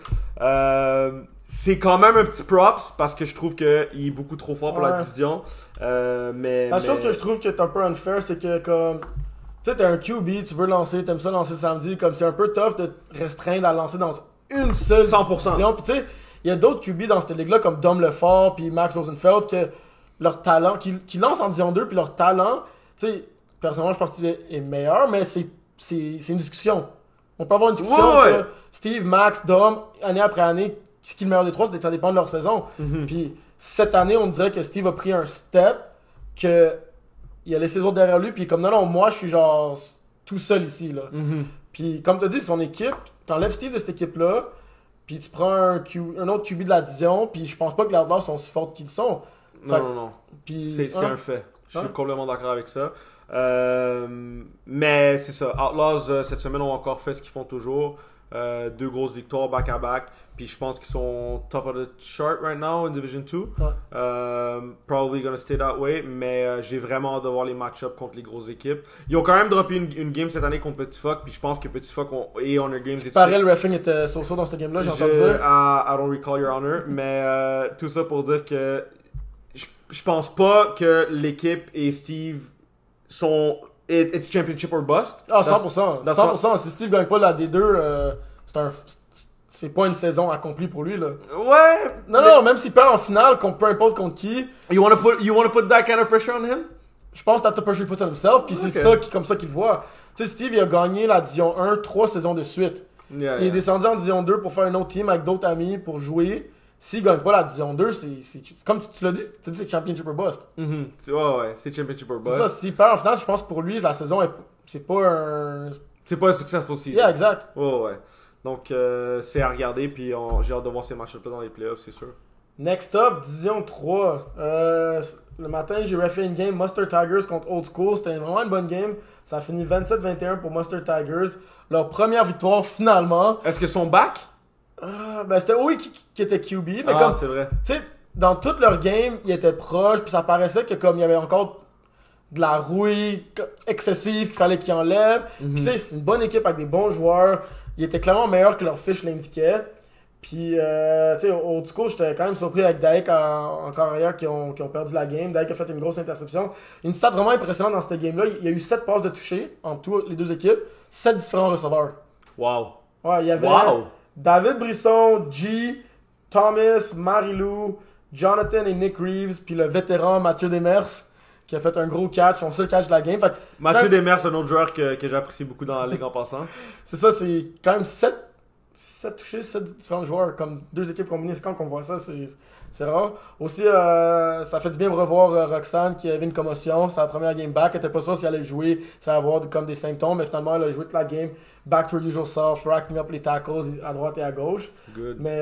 C'est quand même un petit props parce que je trouve qu'il est beaucoup trop fort pour la division. La chose que je trouve que est un peu unfair, c'est que comme... Tu sais, t'es un QB, tu veux lancer, t'aimes ça lancer samedi. Comme c'est un peu tough de te restreindre à lancer dans une seule 100%. division. Puis tu sais, il y a d'autres QB dans cette ligue-là comme Dom Lefort puis Max Rosenfeld que leur talent, qui lancent en division 2 puis leur talent, tu sais, personnellement, je pense qu'il est meilleur, mais c'est une discussion. On peut avoir une discussion que Steve, Max, Dom, année après année, qui est le meilleur des trois, ça dépend de leur saison. Puis cette année, on dirait que Steve a pris un step, que il a laissé les autres derrière lui, puis comme non, moi je suis genre tout seul ici. Là. Puis comme tu as dit, son équipe, t'enlèves Steve de cette équipe-là, puis tu prends un autre QB de la division, puis je pense pas que les Outlaws sont si forts qu'ils sont. Non. C'est un fait. Je suis complètement d'accord avec ça. Mais c'est ça. Outlaws, cette semaine, ont encore fait ce qu'ils font toujours. 2 grosses victoires back-à-back. Puis je pense qu'ils sont top of the chart right now in Division 2. Probably gonna stay that way. Mais j'ai vraiment hâte de voir les match-ups contre les grosses équipes. Ils ont quand même droppé une game cette année contre Petit Fuck. Puis je pense que Petit Fuck est on their games. Pareil, le refing était so-so dans cette game-là, j'ai entendu dire. I don't recall your honor. Mais tout ça pour dire que je pense pas que l'équipe et Steve sont... It's championship or bust. Ah, 100%. 100%. Si Steve gagne pas la D2, c'est pas une saison accomplie pour lui, là. Ouais. Non, même s'il perd en finale, peu importe contre qui. You wanna put that kind of pressure on him? Je pense que that's the pressure he puts on himself, puis c'est comme ça qu'il le voit. Tu sais, Steve, il a gagné la Division 1 3 saisons de suite. Il est descendu en Division 2 pour faire un autre team avec d'autres amis pour jouer. S'il gagne pas la Division 2, c'est comme tu l'as dit, c'est championship or bust. Ouais, c'est championship or bust. C'est ça, s'il perd en finale, je pense que pour lui, la saison, c'est pas un... C'est pas un successful season. Yeah, exact. Ouais. Donc, c'est à regarder, puis j'ai hâte de voir ces matchs-là dans les playoffs, c'est sûr. Next up, Division 3. Le matin, j'ai refait une game Mustard Tigers contre Old School. C'était vraiment une bonne game. Ça a fini 27-21 pour Mustard Tigers. Leur première victoire, finalement. Est-ce que son back? C'était OE qui était QB, mais comme c'est vrai. Tu sais, dans toute leur game, ils étaient proches, puis ça paraissait que comme il y avait encore de la rouille excessive qu'il fallait qu'ils enlèvent. Puis tu sais, c'est une bonne équipe avec des bons joueurs. Ils étaient clairement meilleurs que leur fiche l'indiquait. Puis, tu sais, au du coup, j'étais quand même surpris avec Daek en carrière qui ont perdu la game. Daek a fait une grosse interception. Une stat vraiment impressionnante dans cette game-là. Il y a eu 7 passes de toucher entre tous les deux équipes. 7 différents receveurs. Wow. Ouais, il y avait David Brisson, G, Thomas, Marilou, Jonathan et Nick Reeves, puis le vétéran Mathieu Demers qui a fait un gros catch, son seul catch de la game. Fait, Mathieu Demers, c'est un autre joueur que j'apprécie beaucoup dans la ligue en passant. C'est ça, c'est quand même 7 touchés, 7 différents joueurs, comme 2 équipes combinées. C'est quand qu'on voit ça, c'est rare. Aussi, ça fait du bien de revoir Roxane qui avait une commotion. Sa première game back, elle était pas sûre si elle allait jouer, ça allait avoir comme des symptômes, mais finalement elle a joué toute la game, back to her usual self, racking up les tackles à droite et à gauche. Good. Mais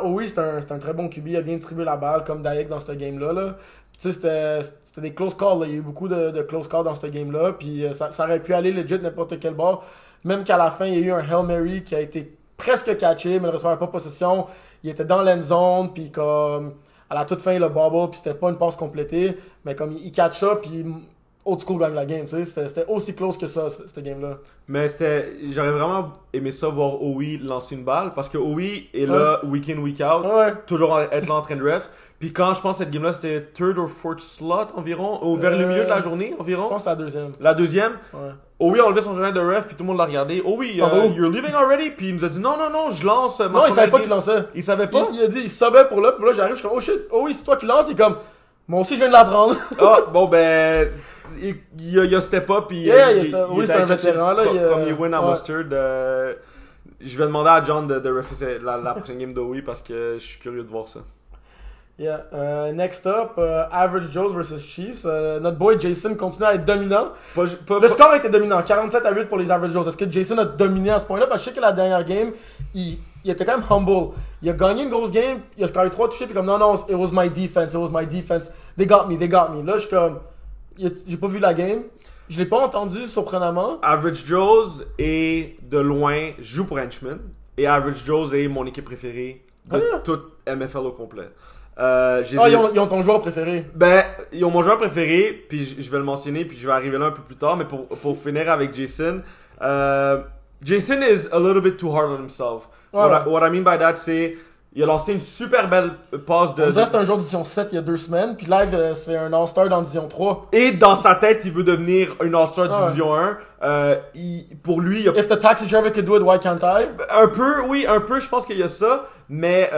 oui, c'est un très bon QB, il a bien distribué la balle comme Daek dans cette game-là. Là. Tu sais, c'était des close calls, là. Il y a eu beaucoup de close calls dans cette game-là, puis ça aurait pu aller legit n'importe quel bord. Même qu'à la fin, il y a eu un Hail Mary qui a été presque catché, mais le receveur n'avait pas possession. Il était dans l'end zone, puis comme à la toute fin, il a bobble, puis c'était pas une passe complétée, mais comme il catch ça, puis Old School gagne la game, tu sais, c'était aussi close que ça, cette game-là. Mais j'aurais vraiment aimé ça voir OE lancer une balle, parce que OE est là week in, week out, toujours être là en train de ref. Puis quand je pense que cette game-là, c'était third or fourth slot environ, ou vers le milieu de la journée environ. Je pense que c'est la deuxième. La deuxième? Ouais. OE a enlevé son journal de ref, puis tout le monde l'a regardé. OE, you're leaving already? Puis il nous a dit non, je lance. Non, il savait pas qu'il lançait. Il savait pas? Il a dit, il savait pour là, puis là j'arrive, je suis comme, oh shit, OE, c'est toi qui lance, il est comme, moi aussi je viens de l'apprendre. Bon ben, il a step up, puis oui, c'est un vétéran là. Premier win à Mustard. Je vais demander à John de refaire la prochaine game d'OE parce que je suis curieux de voir ça. Yeah. Next up, Average Joes versus Chiefs. Notre boy Jason continue à être dominant. Le score a été dominant, 47-8 pour les Average Joes. Est-ce que Jason a dominé à ce point-là? Parce que je sais que la dernière game, il était quand même humble. Il a gagné une grosse game, il a scoré 3 touchés, puis comme non, it was my defense. They got me. Là, je suis comme, j'ai pas vu la game. Je l'ai pas entendu, surprenamment. Average Joe's est de loin, joue pour Henchman. Et Average Joe's est mon équipe préférée de toute MFL au complet. Ils ont ton joueur préféré. Ben, ils ont mon joueur préféré, puis je vais le mentionner, puis je vais arriver là un peu plus tard. Mais pour finir avec Jason, Jason is a little bit too hard on himself. What I mean by that, c'est il a lancé une super belle passe de... On dirait que c'était un joueur de Division 7 il y a 2 semaines, puis live, c'est un All-Star dans Division 3. Et dans sa tête, il veut devenir un All-Star Division 1. Pour lui, il a... If the taxi driver could do it, why can't I? Un peu, je pense qu'il y a ça, mais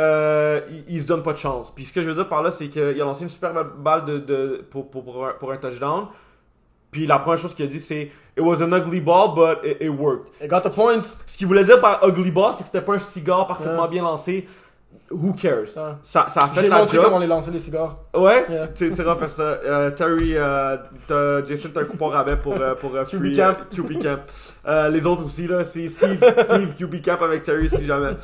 il se donne pas de chance. Puis ce que je veux dire par là, c'est qu'il a lancé une super belle balle pour un touchdown. Puis la première chose qu'il a dit, c'est « It was an ugly ball, but it worked ». It got the points. Ce qu'il voulait dire par « ugly ball », c'est que c'était pas un cigare parfaitement bien lancé. Who cares? Ça a fait J'ai la montré job. comment les lancer les cigares. Ouais? Yeah. Tu iras faire ça. Terry, Jason, t'as un coupon rabais pour QB Camp. QB Camp. Les autres aussi, là, c'est Steve QB Camp avec Terry si jamais.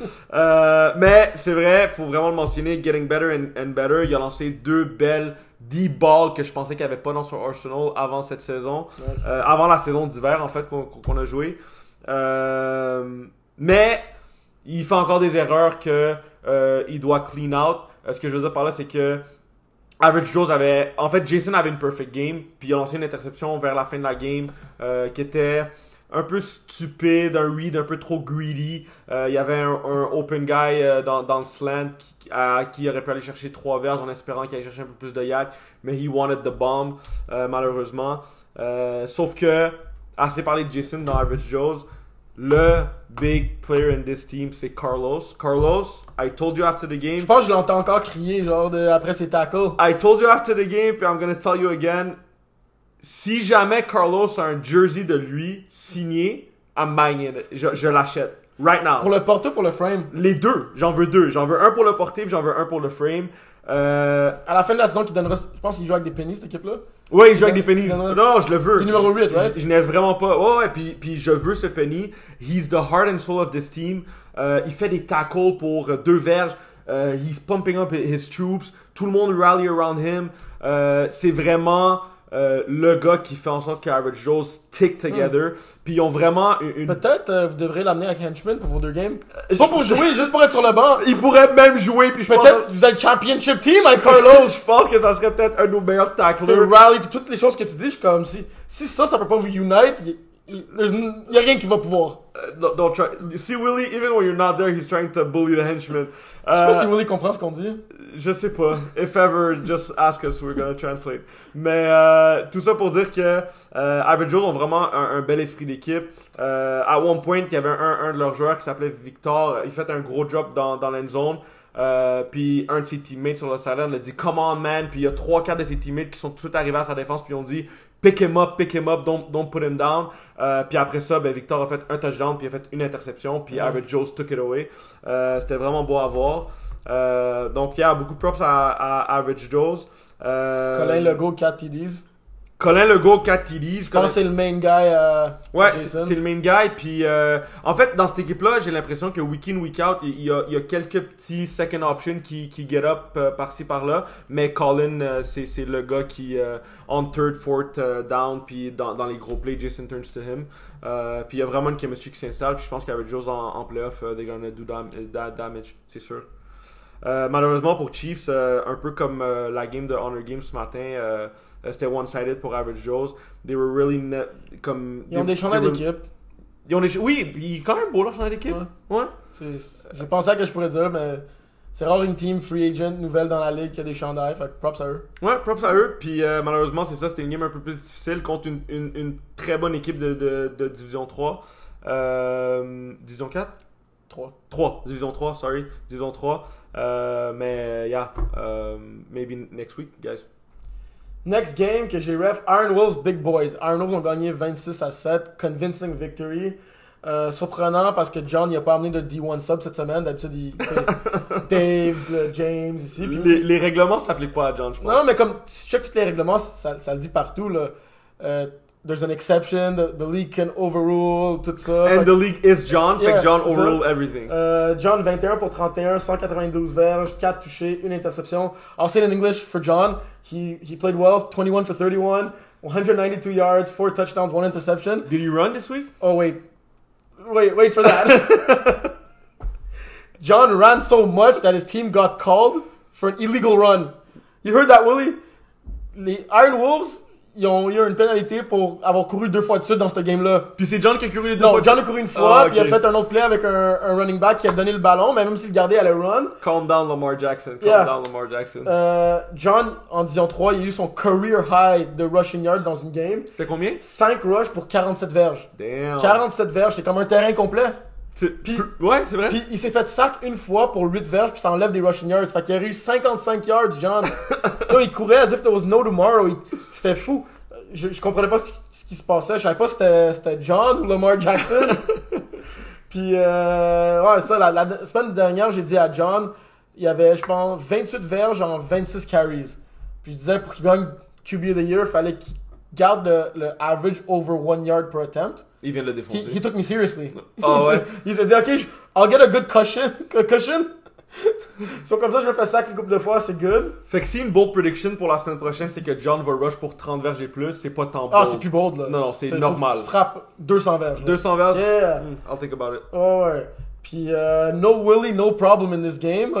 Mais c'est vrai, faut vraiment le mentionner, getting better and better. Il a lancé 2 belles deep balls que je pensais qu'il n'y avait pas dans son arsenal avant cette saison. Nice. Avant la saison d'hiver, en fait, qu'on a joué. Mais il fait encore des erreurs que il doit clean out. Ce que je veux dire par là, c'est que Average Joe's avait... En fait, Jason avait une perfect game, puis il a lancé une interception vers la fin de la game qui était un peu stupide, un read un peu trop greedy. Il y avait un open guy dans le slant qui aurait pu aller chercher 3 verges en espérant qu'il allait chercher un peu plus de yak, mais he wanted the bomb, malheureusement. Sauf que, assez parlé de Jason dans Average Joe's, le big player in this team, c'est Carlos. Carlos, I told you after the game. Je pense que je l'entends encore crier, genre, après ses tackles. I told you after the game, puis I'm gonna tell you again. Si jamais Carlos a un jersey de lui signé, I'm buying it. Je l'achète. Right now. Pour le porter ou pour le frame? Les deux. J'en veux 2. J'en veux un pour le porter, puis j'en veux un pour le frame. À la fin de la saison, il donnera. Je pense qu'il joue avec des pennies, cette équipe-là. Ouais, il joue avec des pennies. Non, je le veux. Le numéro 8, right? Je n'aise vraiment pas. Ouais, puis je veux ce penny. He's the heart and soul of this team. Il fait des tackles pour 2 verges. He's pumping up his troops. Tout le monde rally around him. C'est vraiment le gars qui fait en sorte que Average Joe's stick together. Puis ils ont vraiment une... Peut-être vous devrez l'amener avec Henchman pour vos 2 games. Pas pour jouer, juste pour être sur le banc. Il pourrait même jouer. Puis peut-être vous êtes championship team avec Carlos. Je pense que ça serait peut-être un de nos meilleurs tacklers. Rally, toutes les choses que tu dis, je suis comme si ça peut pas vous unite, il y a rien qui va pouvoir. Don't try. See Willie, even when you're not there, he's trying to bully the henchman. Je sais pas si Willie comprend ce qu'on dit. Je sais pas. If ever, just ask us, we're gonna translate. Mais tout ça pour dire que Average Joe's ont vraiment un bel esprit d'équipe. À one point, il y avait un de leurs joueurs qui s'appelait Victor. Il fait un gros drop dans l'end zone. Puis un de ses teammates sur le sideline a dit come on man, puis il y a 3-4 de ses teammates qui sont tout de suite arrivés à sa défense puis ils ont dit pick him up, don't put him down. Puis après ça, ben Victor a fait un touchdown puis il a fait une interception puis Average Joe's took it away. C'était vraiment beau à voir. Donc il y a beaucoup de props à Average Joe's. Colin Legault 4 TDs. Colin Legault 4 TDs. Je pense que c'est le main guy. Ouais, c'est le main guy. Puis en fait, dans cette équipe-là, j'ai l'impression que week in, week out, il y a quelques petits second options qui get up par-ci par-là. Mais Colin, c'est le gars qui, on third, fourth down, puis dans les gros plays, Jason turns to him. Puis il y a vraiment une chemistry qui s'installe. Puis je pense qu'avec Joe's en playoff, they're gonna do that damage, c'est sûr. Malheureusement pour Chiefs, un peu comme la game de Honor Game ce matin, c'était one-sided pour Average Joe's. They were really comme ils ont des chandails d'équipe. Oui, il est quand même beau leur chandail d'équipe. Ouais. J'ai pensé à ce que je pourrais dire, mais c'est rare une team free agent nouvelle dans la ligue qui a des chandails, fait que props à eux. Ouais, props à eux. Puis malheureusement, c'est ça, c'était une game un peu plus difficile contre une très bonne équipe de Division 3. Division 4? 3. Division 3, sorry. Division 3. Mais, yeah. Maybe next week, guys. Next game que j'ai ref, Iron Wolves Big Boys. Iron Wolves ont gagné 26-7. Convincing victory. Surprenant parce que John n'a pas amené de D1 sub cette semaine. D'habitude, Dave, James ici. Puis les règlements s'appliquent pas à John, je pense. Non, mais comme tu checkes tous les règlements, ça le dit partout. Là. There's an exception, the league can overrule, tout ça. And the league is John, fait que John overrule everything. John 21 pour 31, 192 verges, 4 touchés, 1 interception. I'll say it in English for John. He played well, 21 for 31, 192 yards, 4 touchdowns, 1 interception. Did he run this week? Oh, wait for that. John ran so much that his team got called for an illegal run. You heard that, Willie? Les Iron Wolves, ils ont eu une pénalité pour avoir couru 2 fois de suite dans ce game-là. Puis c'est John qui a couru les 2 Non, fois. John a couru une fois, Ah, puis il a ok. fait un autre play avec un running back qui a donné le ballon, mais même s'il le gardait, il allait run. Calm down Lamar Jackson. Calm Yeah. down Lamar Jackson. John, en division 3, il a eu son career high de rushing yards dans une game. C'était combien? 5 rushs pour 47 verges. Damn. 47 verges, c'est comme un terrain complet. Puis- Ouais, c'est vrai. Puis il s'est fait sac une fois pour 8 verges, puis ça enlève des rushing yards. Fait qu'il a eu 55 yards, John. Là, il courait as if there was no tomorrow. C'était fou. Je comprenais pas ce qui se passait. Je savais pas si c'était John ou Lamar Jackson. Puis, ouais, ça, la semaine dernière, j'ai dit à John, il y avait, je pense, 28 verges en 26 carries. Puis je disais, pour qu'il gagne QB of the Year, il fallait qu'il garde le average over 1 yard per attempt. Il vient de le He défoncer. took me seriously. Ah ouais? Il s'est dit, ok, I'll get a good cushion. So, comme ça, je me fais sac une couple de fois, c'est good. Fait que si une bold prediction pour la semaine prochaine, c'est que John va rush pour 30 verges et plus, c'est pas tant Ah, bold. c'est plus bold, là. Non, c'est faut normal. que tu frappes 200 verges. là. 200 verges? Yeah. I'll think about it. Oh, ouais. Puis, no Willie, no problem in this game.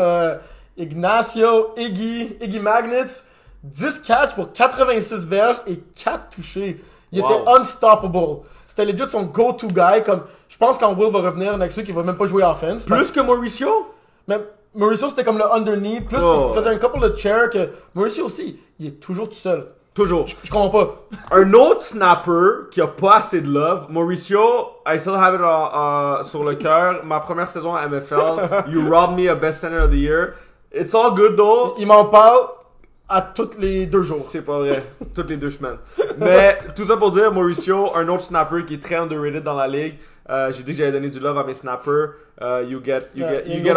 Ignacio, Iggy Magnets, 10 catch pour 86 verges et 4 touchés. Il Wow. était unstoppable. C'était legit son go-to guy. Comme, je pense quand Will va revenir next week, il va même pas jouer offense. Plus que Mauricio? Mais Mauricio, c'était comme le underneath. Plus, Oh. il faisait un couple de chairs que Mauricio aussi, il est toujours tout seul. Toujours. Je comprends pas. Un autre snapper qui a pas assez de love, Mauricio, I still have it sur le cœur. Ma première saison à MFL, you robbed me a best center of the year. It's all good though. Il m'en parle à tous les 2 jours. C'est pas vrai. Toutes les 2 semaines. Mais tout ça pour dire, Mauricio, un autre snapper qui est très underrated dans la ligue. J'ai dit que j'allais donner du love à mes snappers. You get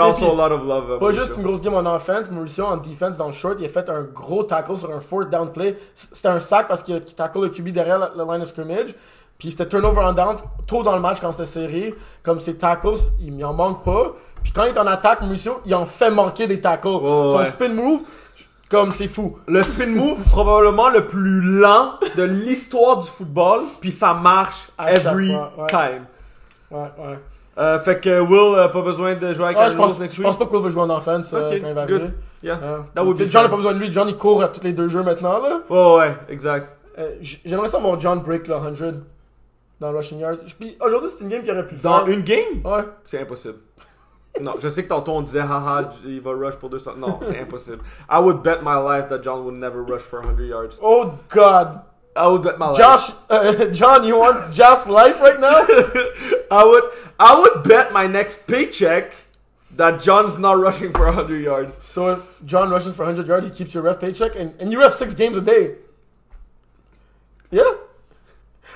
also a lot of love. Pas Mauricio. juste une grosse game en offense, Mauricio en defense dans le short, il a fait un gros tackle sur un 4th down play. C'était un sack parce qu'il tackle le QB derrière le line of scrimmage. Puis c'était turnover on down tôt dans le match quand c'était serré. Comme ses tackles, il en manque pas. Puis quand il est en attaque, Mauricio, il en fait manquer des tackles. Oh, Son ouais. spin move, comme c'est fou. Le spin move, probablement le plus lent de l'histoire du football. Puis ça marche À chaque every fois, ouais. time. Ouais. Fait que Will, pas besoin de jouer avec Ouais, Aaron je pense, Rodgers next je week. pense pas que Will va jouer en offense Ok, quand il va good. arriver. Yeah, Hein. that would Tu be sais, John n'a fair. pas besoin de lui. John, il court à tous les 2 jeux maintenant. Là. Ouais, exact. J'aimerais savoir John break le 100 dans rushing yards. Puis aujourd'hui, c'est une game qui aurait pu le Dans faire. une game? Ouais. C'est impossible. Non, je sais que tantôt on disait haha, il va rush pour 200. Non, c'est impossible. I would bet my life that John would never rush for 100 yards. Oh God. I would bet my life. Josh, John, you want Josh's life right now? I would bet my next paycheck that John's not rushing for 100 yards. So if John rushes for 100 yards, he keeps your ref paycheck, and you ref 6 games a day. Yeah?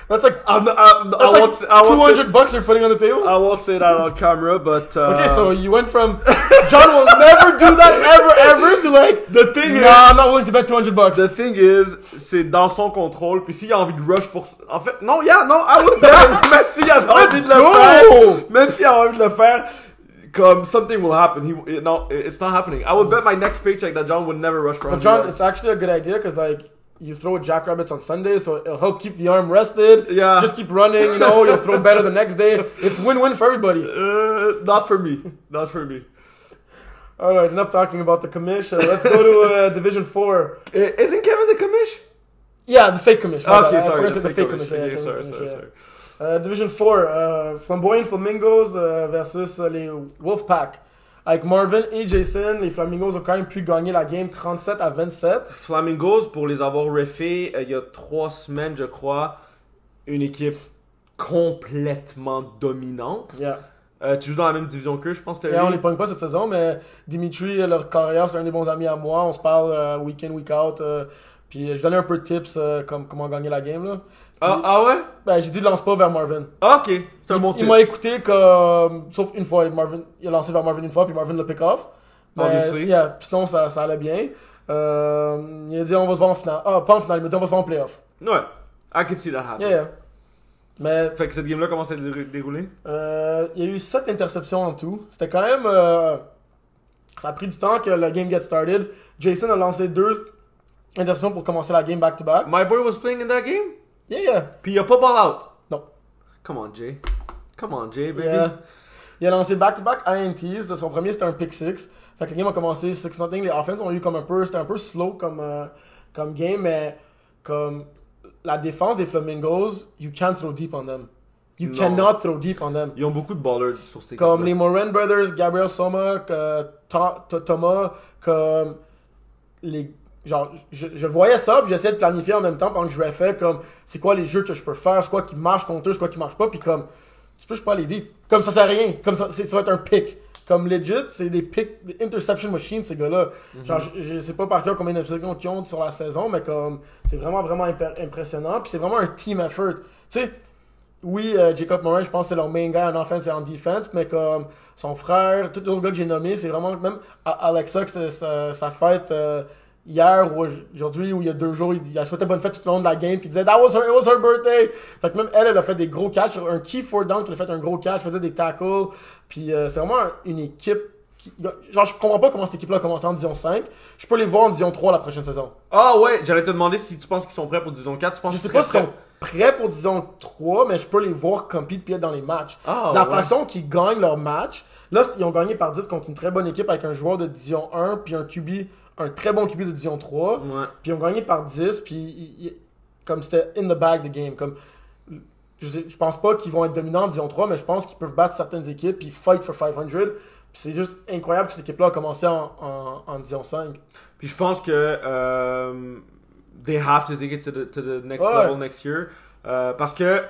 That's like, I that's like $200 you're putting on the table? won't say that on camera, but Okay, so you went from John will never do that ever to like, the thing no, is, I'm not willing to bet $200. the thing is, c'est dans son contrôle. Puis s'il a envie de rush pour, en fait, non, I would bet. Même s'il a envie de le go! faire, même s'il a envie de le faire, comme something will happen. No, it's not happening. I would bet my next paycheck that John would never rush for 100 But John, yards. it's actually a good idea because like you throw jackrabbits on Sunday, so it'll help keep the arm rested. Yeah. Just keep running, you know. You'll throw better the next day. It's win-win for everybody. Not for me. Not for me. All right, enough talking about the commish. Let's go to Division 4. Isn't Kevin the commish? Yeah, the fake commish. my Okay, bad. I sorry. forgot to say the fake commish. Yeah, Okay, Kevin's sorry, commish, sorry, yeah. sorry. Division 4, Flamboyant Flamingos versus les Wolfpack. Avec Marvin et Jason, les Flamingos ont quand même pu gagner la game 37-27. Flamingos, pour les avoir refait il y a 3 semaines, je crois, une équipe complètement dominante. Yeah. Tu joues dans la même division qu'eux, je pense que On les pogne pas cette saison, mais Dimitri, leur carrière, c'est un des bons amis à moi. On se parle week in, week out. Puis je donnais un peu de tips comme comment gagner la game. Là. Puis, ouais? ben, j'ai dit lance pas vers Marvin. Ah, ok, c'est un bon Il tip. m'a écouté comme. Sauf une fois, il a lancé vers Marvin une fois, puis Marvin l'a pick off. Mais Obviously. yeah, puis sinon, ça allait bien. Il a dit on va se voir en finale. Ah, pas en finale, il m'a dit on va se voir en playoff. Ouais, I could see that happen. Yeah. Mais Fait que cette game-là commence à dérouler. il y a eu 7 interceptions en tout. C'était quand même. Ça a pris du temps que le game get started. Jason a lancé 2 Interception pour commencer la game back-to-back. My boy was playing in that game? Yeah. Puis il a pas ball out. Non. Come on, Jay. Come on, Jay, baby. Yeah. Il a lancé back-to-back INTs. Son premier, c'était un pick 6. Fait que la game a commencé 6-0. Les offenses ont eu comme c'était un peu slow comme game, mais comme la défense des Flamingos, you can't throw deep on them. You Non. cannot throw deep on them. Ils ont beaucoup de ballers sur ces Comme équipes-là. les Moran Brothers, Gabriel Soma, Thomas, comme les. Genre, je voyais ça, puis j'essayais de planifier en même temps pendant que je refais comme c'est quoi les jeux que je peux faire, c'est quoi qui marche contre eux, c'est quoi qui marche pas, puis comme tu peux pas les deep. Comme ça sert à rien, comme ça va être un pick. Comme legit, c'est des picks, des interception machines ces gars-là. Genre, je sais pas par cœur combien d'interceptions qu'ils ont sur la saison, mais comme c'est vraiment impressionnant, puis c'est vraiment un team effort. Tu sais, oui, Jacob Moran, je pense que c'est leur main guy en offense et en defense, mais comme son frère, tous les autres gars que j'ai nommés, c'est vraiment même Alexa, que c'était sa fête hier ou aujourd'hui ou il y a 2 jours, il a souhaité bonne fête tout le long de la game, puis il disait it was her birthday. Fait que même elle a fait des gros catchs sur un key 4 down, elle a fait un gros catch, faisait des tackles, puis c'est vraiment une équipe. Genre, je comprends pas comment cette équipe-là a commencé en Division 5. Je peux les voir en Division 3 la prochaine saison. Ah ouais, j'allais te demander si tu penses qu'ils sont prêts pour Division 4. Tu penses Je sais qu'ils pas seraient s'ils sont prêts pour Division 3, mais je peux les voir compete puis être dans les matchs. Ah, la ouais. façon qu'ils gagnent leur match, là, ils ont gagné par 10 contre une très bonne équipe avec un joueur de Division 1 puis un très bon QB de Division 3. Ouais. Puis ils ont gagné par 10, puis comme c'était in the bag the game. Comme, je pense pas qu'ils vont être dominants en Division 3, mais je pense qu'ils peuvent battre certaines équipes puis fight for 500. Puis c'est juste incroyable que cette équipe-là a commencé en Division 5. Puis je pense que they have to take it to the next Ouais. level next year. Parce que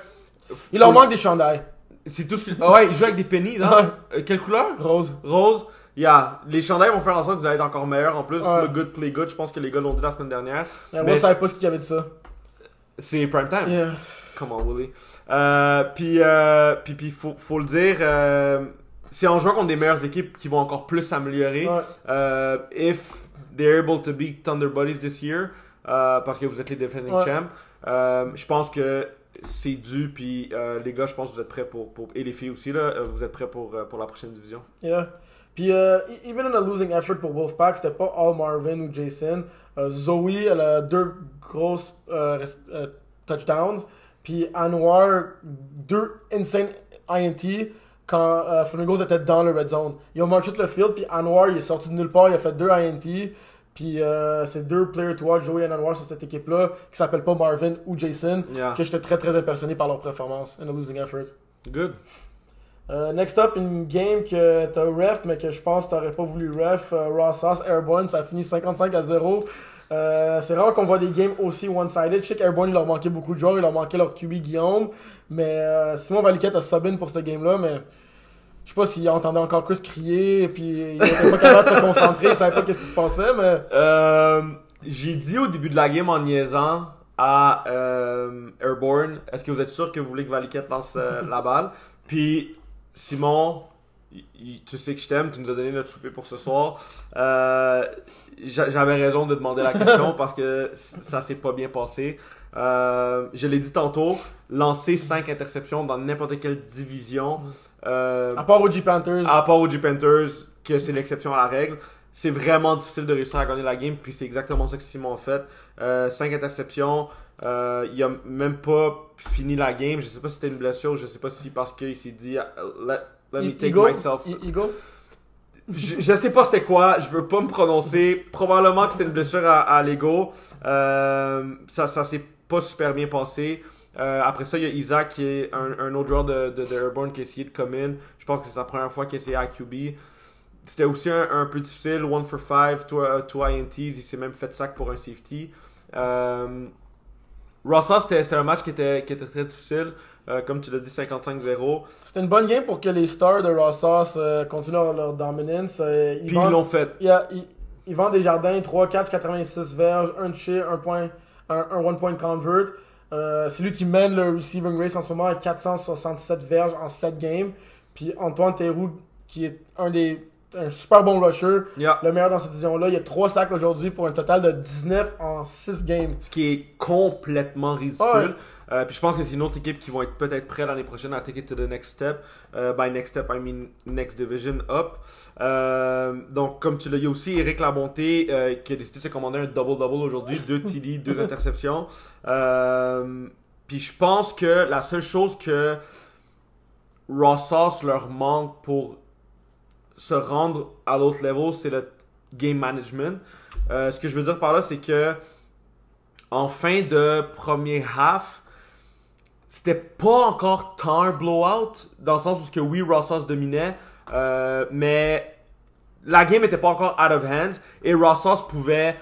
Il leur manque des chandails. c'est tout ce que. Ah ouais, ils jouent avec des pennies, hein? Quelle couleur? Rose. Rose. Yeah. Les chandails vont faire en sorte que vous allez être encore meilleur. En plus, Ouais. le good play good. Je pense que les gars l'ont dit la semaine dernière. Moi, Mais je savais pas ce qu'il y avait de ça. c'est prime time. Yeah. Come on, Willie. Puis faut le dire, c'est en jouant contre des meilleures équipes qui vont encore plus s'améliorer. Ouais. If they're able to beat Thunder Buddies this year, parce que vous êtes les defending Ouais. champs, je pense que c'est dû. Puis les gars, je pense que vous êtes prêts pour et les filles aussi là, vous êtes prêts pour la prochaine division. Yeah. Puis, even in a losing effort pour Wolfpack, c'était pas all Marvin ou Jason. Zoe, elle a 2 grosses touchdowns. Puis Anwar, 2 insane INT quand Flamingos était dans le red zone. Ils ont marché tout le field, puis Anwar, il est sorti de nulle part, il a fait 2 INT. Puis c'est 2 players to watch, Joey et Anwar, sur cette équipe-là, qui s'appelle pas Marvin ou Jason, Yeah. que j'étais très très impressionné par leur performance in a losing effort. Good. Next up, une game que t'as ref, mais que je pense que t'aurais pas voulu ref. Raw Sauce Airborne, ça a fini 55-0. C'est rare qu'on voit des games aussi one-sided. Je sais qu'Airborne, il leur manquait beaucoup de joueurs, il leur manquait leur QB Guillaume. Mais Simon Valiquette a sub-in pour cette game-là, mais je sais pas s'il entendait encore Chris crier, et puis il était pas capable de se concentrer, il savait pas qu'est-ce qui se passait, mais... J'ai dit au début de la game en niaisant à Airborne, est-ce que vous êtes sûr que vous voulez que Valiquette lance la balle? Puis Simon, tu sais que je t'aime, tu nous as donné notre souper pour ce soir. J'avais raison de demander la question parce que ça s'est pas bien passé. Je l'ai dit tantôt, lancer 5 interceptions dans n'importe quelle division. À part aux G-Panthers. À part aux G-Panthers, que c'est l'exception à la règle. C'est vraiment difficile de réussir à gagner la game, puis c'est exactement ça que Simon a fait. 5 interceptions, il a même pas fini la game. Je sais pas si c'était une blessure, je sais pas si parce qu'il s'est dit let me take myself. Ego? Je sais pas c'était quoi, je veux pas me prononcer. Probablement que c'était une blessure à l'ego. Ça s'est pas super bien passé. Après ça, il y a Isaac qui est un autre joueur de Airborne qui a essayé de come in. Je pense que c'est sa première fois qu'il a essayé à QB. C'était aussi un peu difficile, 1 for 5, 2 INTs, il s'est même fait sack pour un safety. Rossa, c'était un match qui était très difficile, comme tu l'as dit, 55-0. C'était une bonne game pour que les stars de Raw Sauce continuent leur dominance. Puis ils l'ont fait. Ils vendent des jardins, 3, 4, 86 verges, 1 touché, un one-point convert. C'est lui qui mène le receiving race en ce moment avec 467 verges en 7 games. Puis Antoine Théroux, qui est un des un super bon rusher. Yeah. Le meilleur dans cette division-là. Il y a 3 sacs aujourd'hui pour un total de 19 en 6 games. Ce qui est complètement ridicule. Ouais. Puis je pense que c'est une autre équipe qui va être peut-être prête l'année prochaine à take it to the next step. By next step, I mean next division up. Donc, comme tu l'as dit aussi, Eric Labonté qui a décidé de se commander un double-double aujourd'hui. 2 TD, 2 interceptions. Puis je pense que la seule chose que Ross Sauce leur manque pour se rendre à l'autre level, c'est le game management. Ce que je veux dire par là, c'est que en fin de premier half, c'était pas encore tant un blowout, dans le sens où que oui, Ross Sauce dominait, mais la game était pas encore out of hands et Ross Sauce pouvait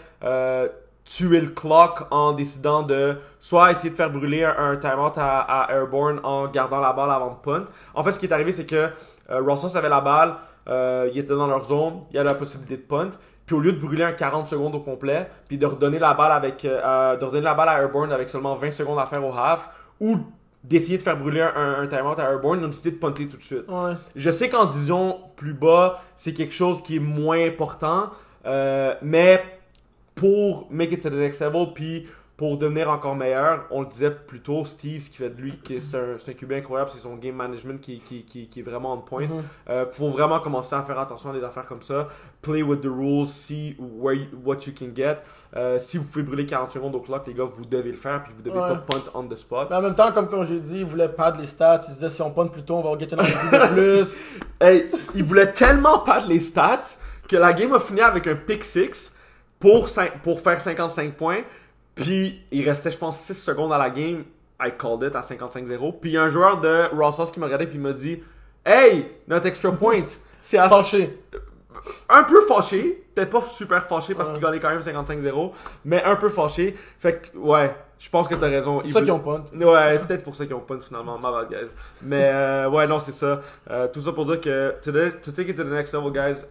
tuer le clock en décidant de soit essayer de faire brûler un timeout à Airborne en gardant la balle avant de punt. En fait, ce qui est arrivé, c'est que Ross Sauce avait la balle, il était dans leur zone, il y avait la possibilité de punt. Puis au lieu de brûler un 40 secondes au complet, puis de redonner la balle à Airborne avec seulement 20 secondes à faire au half, ou d'essayer de faire brûler un timeout à Airborne, ils ont décidé de punter tout de suite. Ouais. Je sais qu'en division plus bas, c'est quelque chose qui est moins important, mais pour make it to the next level, puis pour devenir encore meilleur, on le disait plus tôt, Steve, ce qui fait de lui, c'est un QB incroyable, c'est son game management qui est vraiment on point. Faut vraiment commencer à faire attention à des affaires comme ça. Play with the rules, see what you can get. Si vous pouvez brûler 40 secondes au clock, les gars, vous devez le faire, puis vous devez pas punt on the spot. Mais en même temps, comme j'ai dit, il voulait pad les stats. Il se disait si on punt plus tôt, on va gagner de plus. Hey, il voulait tellement pad les stats que la game a fini avec un pick 6 pour faire 55 points. Puis, il restait, je pense, 6 secondes à la game. I called it à 55-0. Puis, il y a un joueur de Ross qui m'a regardé puis il m'a dit « Hey, notre extra point, c'est à... » Fâché. Un peu fâché. Peut-être pas super fâché parce qu'il gagnait quand même 55-0. Mais un peu fâché. Fait que, ouais, je pense que t'as raison. C'est pour ça qu'ils ont punt. Ouais, peut-être pour ça qu'ils ont punt finalement. My bad, guys. Mais, ouais, non, c'est ça. Tout ça pour dire que to take it to the next level, guys,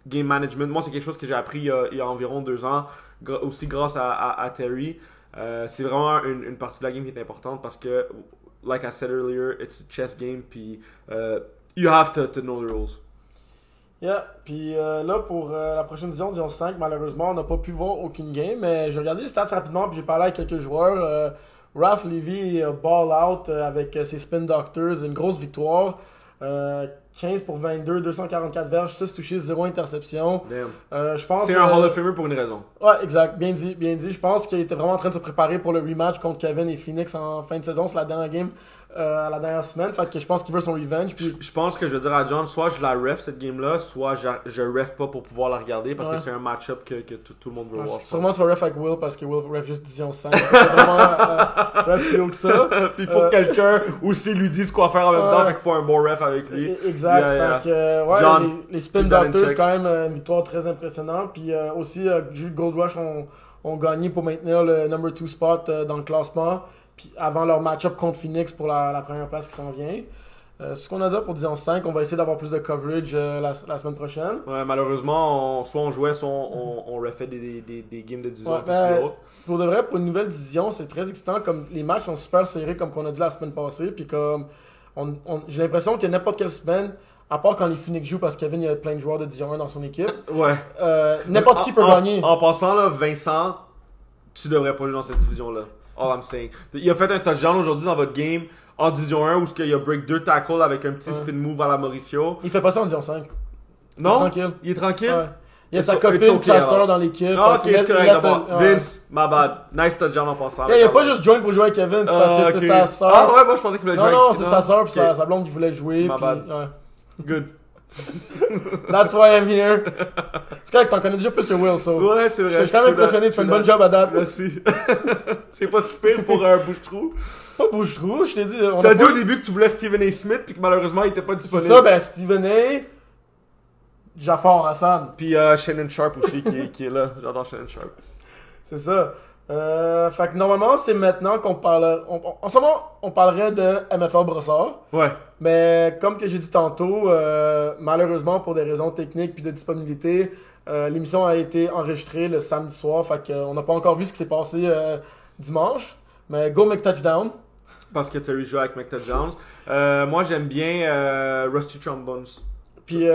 game management, moi, c'est quelque chose que j'ai appris il y a environ 2 ans. Aussi grâce à Terry. C'est vraiment une partie de la game qui est importante parce que, like I said earlier, it's a chess game, puis you have to know the rules. Yeah, puis là pour la prochaine division 5, malheureusement, on n'a pas pu voir aucune game, mais j'ai regardé les stats rapidement, puis j'ai parlé avec quelques joueurs. Ralph Levy ball out avec ses spin doctors, une grosse victoire. 15 pour 22, 244 verges, 6 touchés, 0 interception. Je pense c'est un Hall of Famer pour une raison. Ouais, exact. Bien dit, bien dit. Je pense qu'il était vraiment en train de se préparer pour le rematch contre Kevin et Phoenix en fin de saison. C'est la dernière game à la dernière semaine. Fait que je pense qu'il veut son revenge. Puis... Je pense que je vais dire à John, soit je la ref cette game-là, soit je ref pas pour pouvoir la regarder parce que c'est un match-up que tout le monde veut voir. Sûrement tu vas ref avec Will parce que Will ref juste division 5. C'est vraiment ref plus haut que ça. Puis il faut que quelqu'un aussi lui dise quoi faire en même temps. Fait qu'il faut un bon ref avec lui. Exact. Fait que, ouais, John, les spin doctors, c'est quand même une victoire très impressionnante. Puis aussi, Jules Gold Rush ont gagné pour maintenir le number 2 spot dans le classement. Puis avant leur match-up contre Phoenix pour la première place qui s'en vient. C'est ce qu'on a dit pour Division 5. On va essayer d'avoir plus de coverage la semaine prochaine. Ouais, malheureusement, soit on jouait, soit on refait des games de division ouais, plus hautes. Pour de vrai, pour une nouvelle division, c'est très excitant. Comme les matchs sont super serrés, comme on a dit la semaine passée. Puis comme j'ai l'impression que n'importe quelle semaine, à part quand les Phoenix jouent, parce que Kevin il y a plein de joueurs de Division 1 dans son équipe. Ouais. N'importe qui peut gagner. En passant, là, Vincent, tu devrais pas jouer dans cette division-là. All I'm saying. Il a fait un touchdown aujourd'hui dans votre game en Division 1 où il a break 2 tackles avec un petit spin move à la Mauricio. Il fait pas ça en Division 5. Non? Il est tranquille? Ouais. Il y a sa copine et sa soeur dans l'équipe. Ah, ok, je connais d'abord. Vince, my bad. Nice touchdown en passant. Il a pas juste join pour jouer avec Kevin, c'est parce que c'était sa soeur. Ah ouais, moi je pensais qu'il voulait jouer. Non, c'est sa soeur et sa blonde qui voulait jouer. My bad. Good. That's why I'm here. C'est correct, t'en connais déjà plus que Will, so. Ouais, c'est vrai. Je suis quand même impressionné, tu fais une bonne job à date. Merci. C'est pas super pour un bouche-trou. Pas bouche-trou, je t'ai dit. T'as dit au début que tu voulais Stephen A. Smith puis que malheureusement il était pas disponible. C'est ça, ben Stephen A. Jafar Hassan. Puis Shannon Sharp aussi qui est là. J'adore Shannon Sharp. C'est ça. Fait que normalement, c'est maintenant qu'on parle. En ce moment, on parlerait de MFL Brossard. Ouais. Mais comme que j'ai dit tantôt, malheureusement, pour des raisons techniques puis de disponibilité, l'émission a été enregistrée le samedi soir. Fait qu'on n'a pas encore vu ce qui s'est passé dimanche. Mais go make touchdown. Parce que Terry joue avec McTouchdowns. Moi, j'aime bien Rusty Trombones. Puis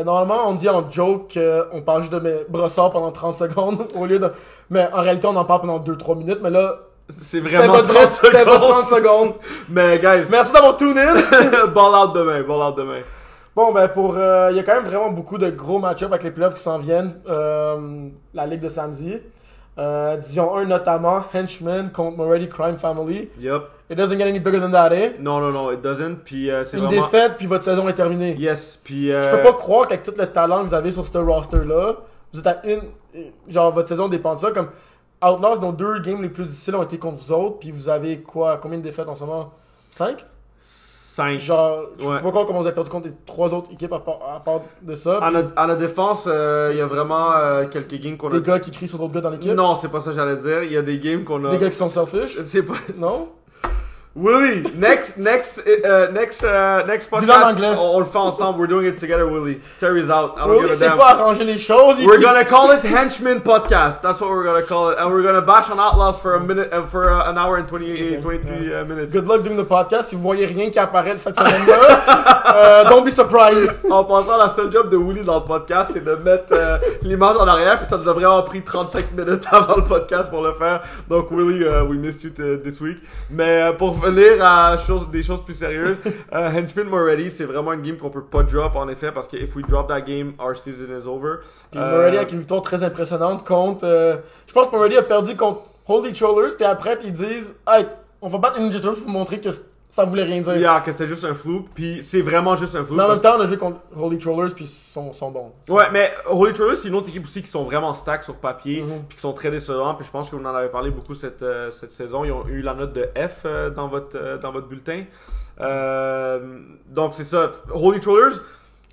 normalement, on dit en joke qu'on parle juste de mes brossards pendant 30 secondes au lieu de. Mais en réalité, on en parle pendant 2-3 minutes. Mais là, c'est vraiment c'était votre 30 secondes. Mais guys, merci d'avoir tune in. ball out demain. Bon, ben il y a quand même vraiment beaucoup de gros match-ups avec les playoffs qui s'en viennent. La ligue de samedi. Division 1 notamment, Henchman contre Moretti Crime Family. Yep. It doesn't get any bigger than that, eh? Non, it doesn't. Puis c'est une vraiment... défaite, puis votre saison est terminée. Yes, puis... Je peux pas croire qu'avec tout le talent que vous avez sur ce roster-là, vous êtes à une... Genre, votre saison dépend de ça. Comme Outlaws, nos 2 games les plus difficiles ont été contre vous autres, puis vous avez quoi? Combien de défaites en ce moment? 5? 5. Genre, je peux pas croire comment vous avez perdu contre les 3 autres équipes à part de ça. À notre défense, il y a vraiment quelques games qu'on a... Des gars qui crient sur d'autres gars dans l'équipe? Non, c'est pas ça que j'allais dire. Il y a des games qu'on a... Des gars qui sont selfish? C'est pas... Non? Willie, next podcast, Dis-le en anglais. on le fait ensemble. We're doing it together, Willie. Terry's out. I don't Willie give a sait damn. pas arranger les choses. We're gonna call it Henchman Podcast. That's what we're gonna call it, and we're gonna bash on Outlaws for a minute, for an hour and 23 minutes. Good luck doing the podcast. Si vous voyez rien qui apparaît cette semaine-là, don't be surprised. En passant, la seule job de Willie dans le podcast, c'est de mettre l'image en arrière, puis ça nous a vraiment pris 35 minutes avant le podcast pour le faire. Donc Willie, we missed you this week. Mais pour venir à des choses plus sérieuses, Henchman Moretti, c'est vraiment une game qu'on peut pas drop en effet, parce que if we drop that game, our season is over. Puis Moretti avec une victoire très impressionnante contre... je pense que Moretti a perdu contre Holy Trollers, puis après ils disent « Hey, on va battre les Ninja Turtles pour vous montrer que ça voulait rien dire. » Yeah, que c'était juste un flou, puis c'est vraiment juste un flou. Mais en même temps, on a joué contre Holy Trollers, puis ils sont bons. Ouais, mais Holy Trollers, c'est une autre équipe aussi qui sont vraiment stack sur papier, puis qui sont très décevants, puis je pense que vous en avez parlé beaucoup cette saison. Ils ont eu la note de F dans votre bulletin. Donc c'est ça. Holy Trollers...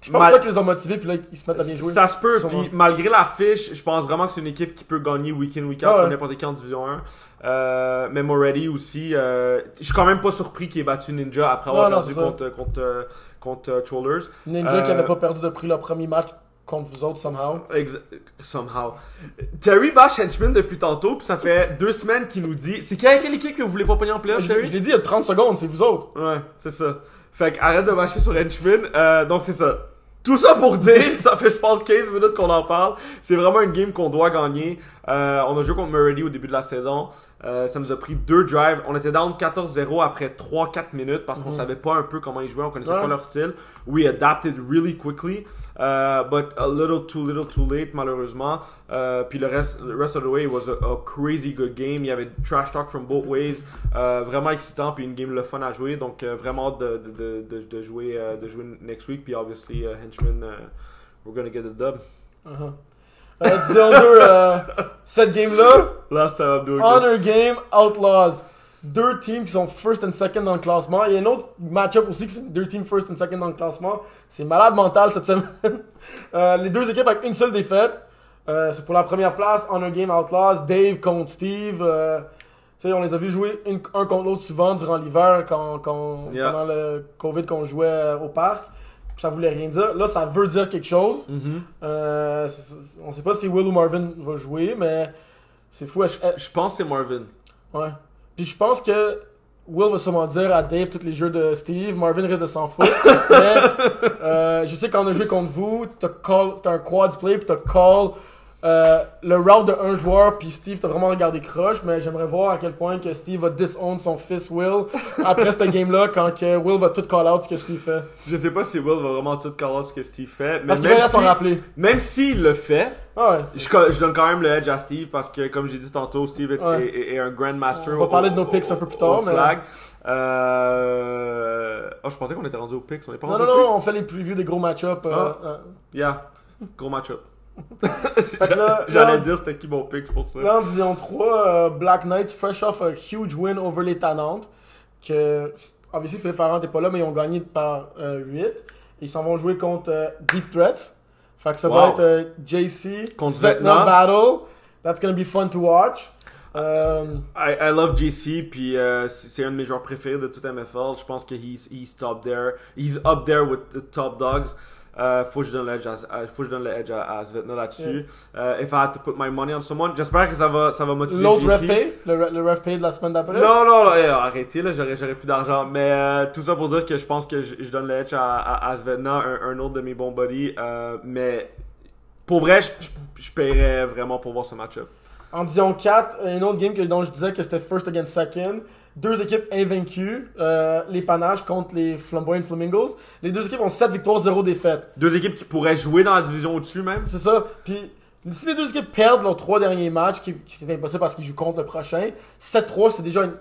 Je pense que c'est ça qui les a motivés, puis là, ils se mettent à bien jouer. Ça se peut, puis malgré la fiche, je pense vraiment que c'est une équipe qui peut gagner week in, week out pour n'importe qui en Division 1. Mais Moretti aussi, je suis quand même pas surpris qu'il ait battu Ninja après avoir perdu contre Trollers. Ninja qui avait pas perdu de prix le premier match contre vous autres, somehow. Somehow. Terry bash Henchman depuis tantôt, puis ça fait 2 semaines qu'il nous dit... C'est quelle équipe que vous voulez pas pogner en playoff, Terry? Je l'ai dit il y a 30 secondes, c'est vous autres. Ouais, c'est ça. Fait qu'arrête de bâcher sur Henchman. Donc c'est ça. Tout ça pour dire, ça fait je pense 15 minutes qu'on en parle. C'est vraiment une game qu'on doit gagner. On a joué contre Moretti au début de la saison. Ça nous a pris 2 drives. On était down 14-0 après 3-4 minutes parce qu'on savait pas un peu comment ils jouaient. On connaissait pas leur style. We adapted really quickly. But a little too late malheureusement. Puis le rest of the way, it was a crazy good game. Il y avait trash talk from both ways. Vraiment excitant. Puis une game le fun à jouer. Donc vraiment hâte de jouer next week. Puis obviously Henchman, we're gonna get the dub. Division 2, cette game-là, Last time I'm doing Honor Game, Outlaws. 2 teams qui sont first and second dans le classement. Il y a un autre match-up aussi qui c'est 2 teams first and second dans le classement. C'est malade mental cette semaine. Les 2 équipes avec une seule défaite. C'est pour la première place, Honor Game, Outlaws. Dave contre Steve. On les a vus jouer un contre l'autre souvent durant l'hiver pendant le COVID qu'on jouait au parc. Ça voulait rien dire. Là, ça veut dire quelque chose. On sait pas si Will ou Marvin va jouer, mais c'est fou. Je pense que c'est Marvin. Ouais. Puis je pense que Will va sûrement dire à Dave tous les jeux de Steve. Marvin risque de s'en foutre. Mais je sais qu'on a joué contre vous, t'as un quad play, puis t'as call le route de un joueur, puis Steve t'as vraiment regardé croche, mais j'aimerais voir à quel point que Steve va disown son fils Will après cette game-là, quand que Will va tout call out ce que Steve fait. Je sais pas si Will va vraiment tout call out ce que Steve fait, mais parce qu'il va s'en rappeler. Même s'il le fait, je donne quand même le edge à Steve, parce que comme j'ai dit tantôt, Steve est un grandmaster. On va parler de nos picks un peu plus tard, mais... flag. Je pensais qu'on était rendu aux picks. On est pas rendu aux picks? Non, on fait les previews des gros match-ups. Yeah, gros match-up. Là, J'allais dire c'était qui mon pick pour ça. Là en Division 3, Black Knights fresh off a huge win over les Tannantes. Que, obviously, Philippe Ferrand n'est pas là, mais ils ont gagné par 8. Ils s'en vont jouer contre Deep Threats. Fait que ça va être JC contre Vietnam Battle. That's gonna be fun to watch. I love JC, puis c'est un de mes joueurs préférés de toute MFL. Je pense que he's up there with the top dogs. Faut que je donne le edge à Svetna là-dessus. If I had to put my money on someone, j'espère que ça va motiver L'autre JC. ref pay? Le ref pay de la semaine d'après? Non, arrêtez, là, j'aurais plus d'argent. Mais tout ça pour dire que je pense que je donne le edge à Svetna, un autre de mes bons buddies. Mais pour vrai, je paierais vraiment pour voir ce match-up. En Division 4, une autre game dont je disais que c'était first against second. Deux équipes invaincues, les Panaches contre les Flamboyant Flamingos. Les deux équipes ont 7 victoires, 0 défaites. Deux équipes qui pourraient jouer dans la division au-dessus même. C'est ça. Puis si les deux équipes perdent leurs 3 derniers matchs, qui est impossible parce qu'ils jouent contre le prochain, 7-3, c'est déjà une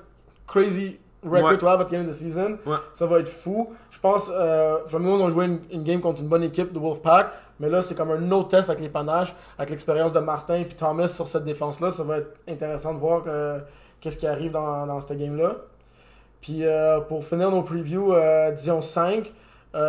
crazy record to have at the end of the season. Ouais. Ça va être fou. Je pense Flamingos ont joué une game contre une bonne équipe de Wolfpack, mais là c'est comme un autre test avec les Panaches, avec l'expérience de Martin et Thomas sur cette défense-là. Ça va être intéressant de voir qu'est-ce qui arrive dans cette game-là. Puis pour finir nos previews, Division 5,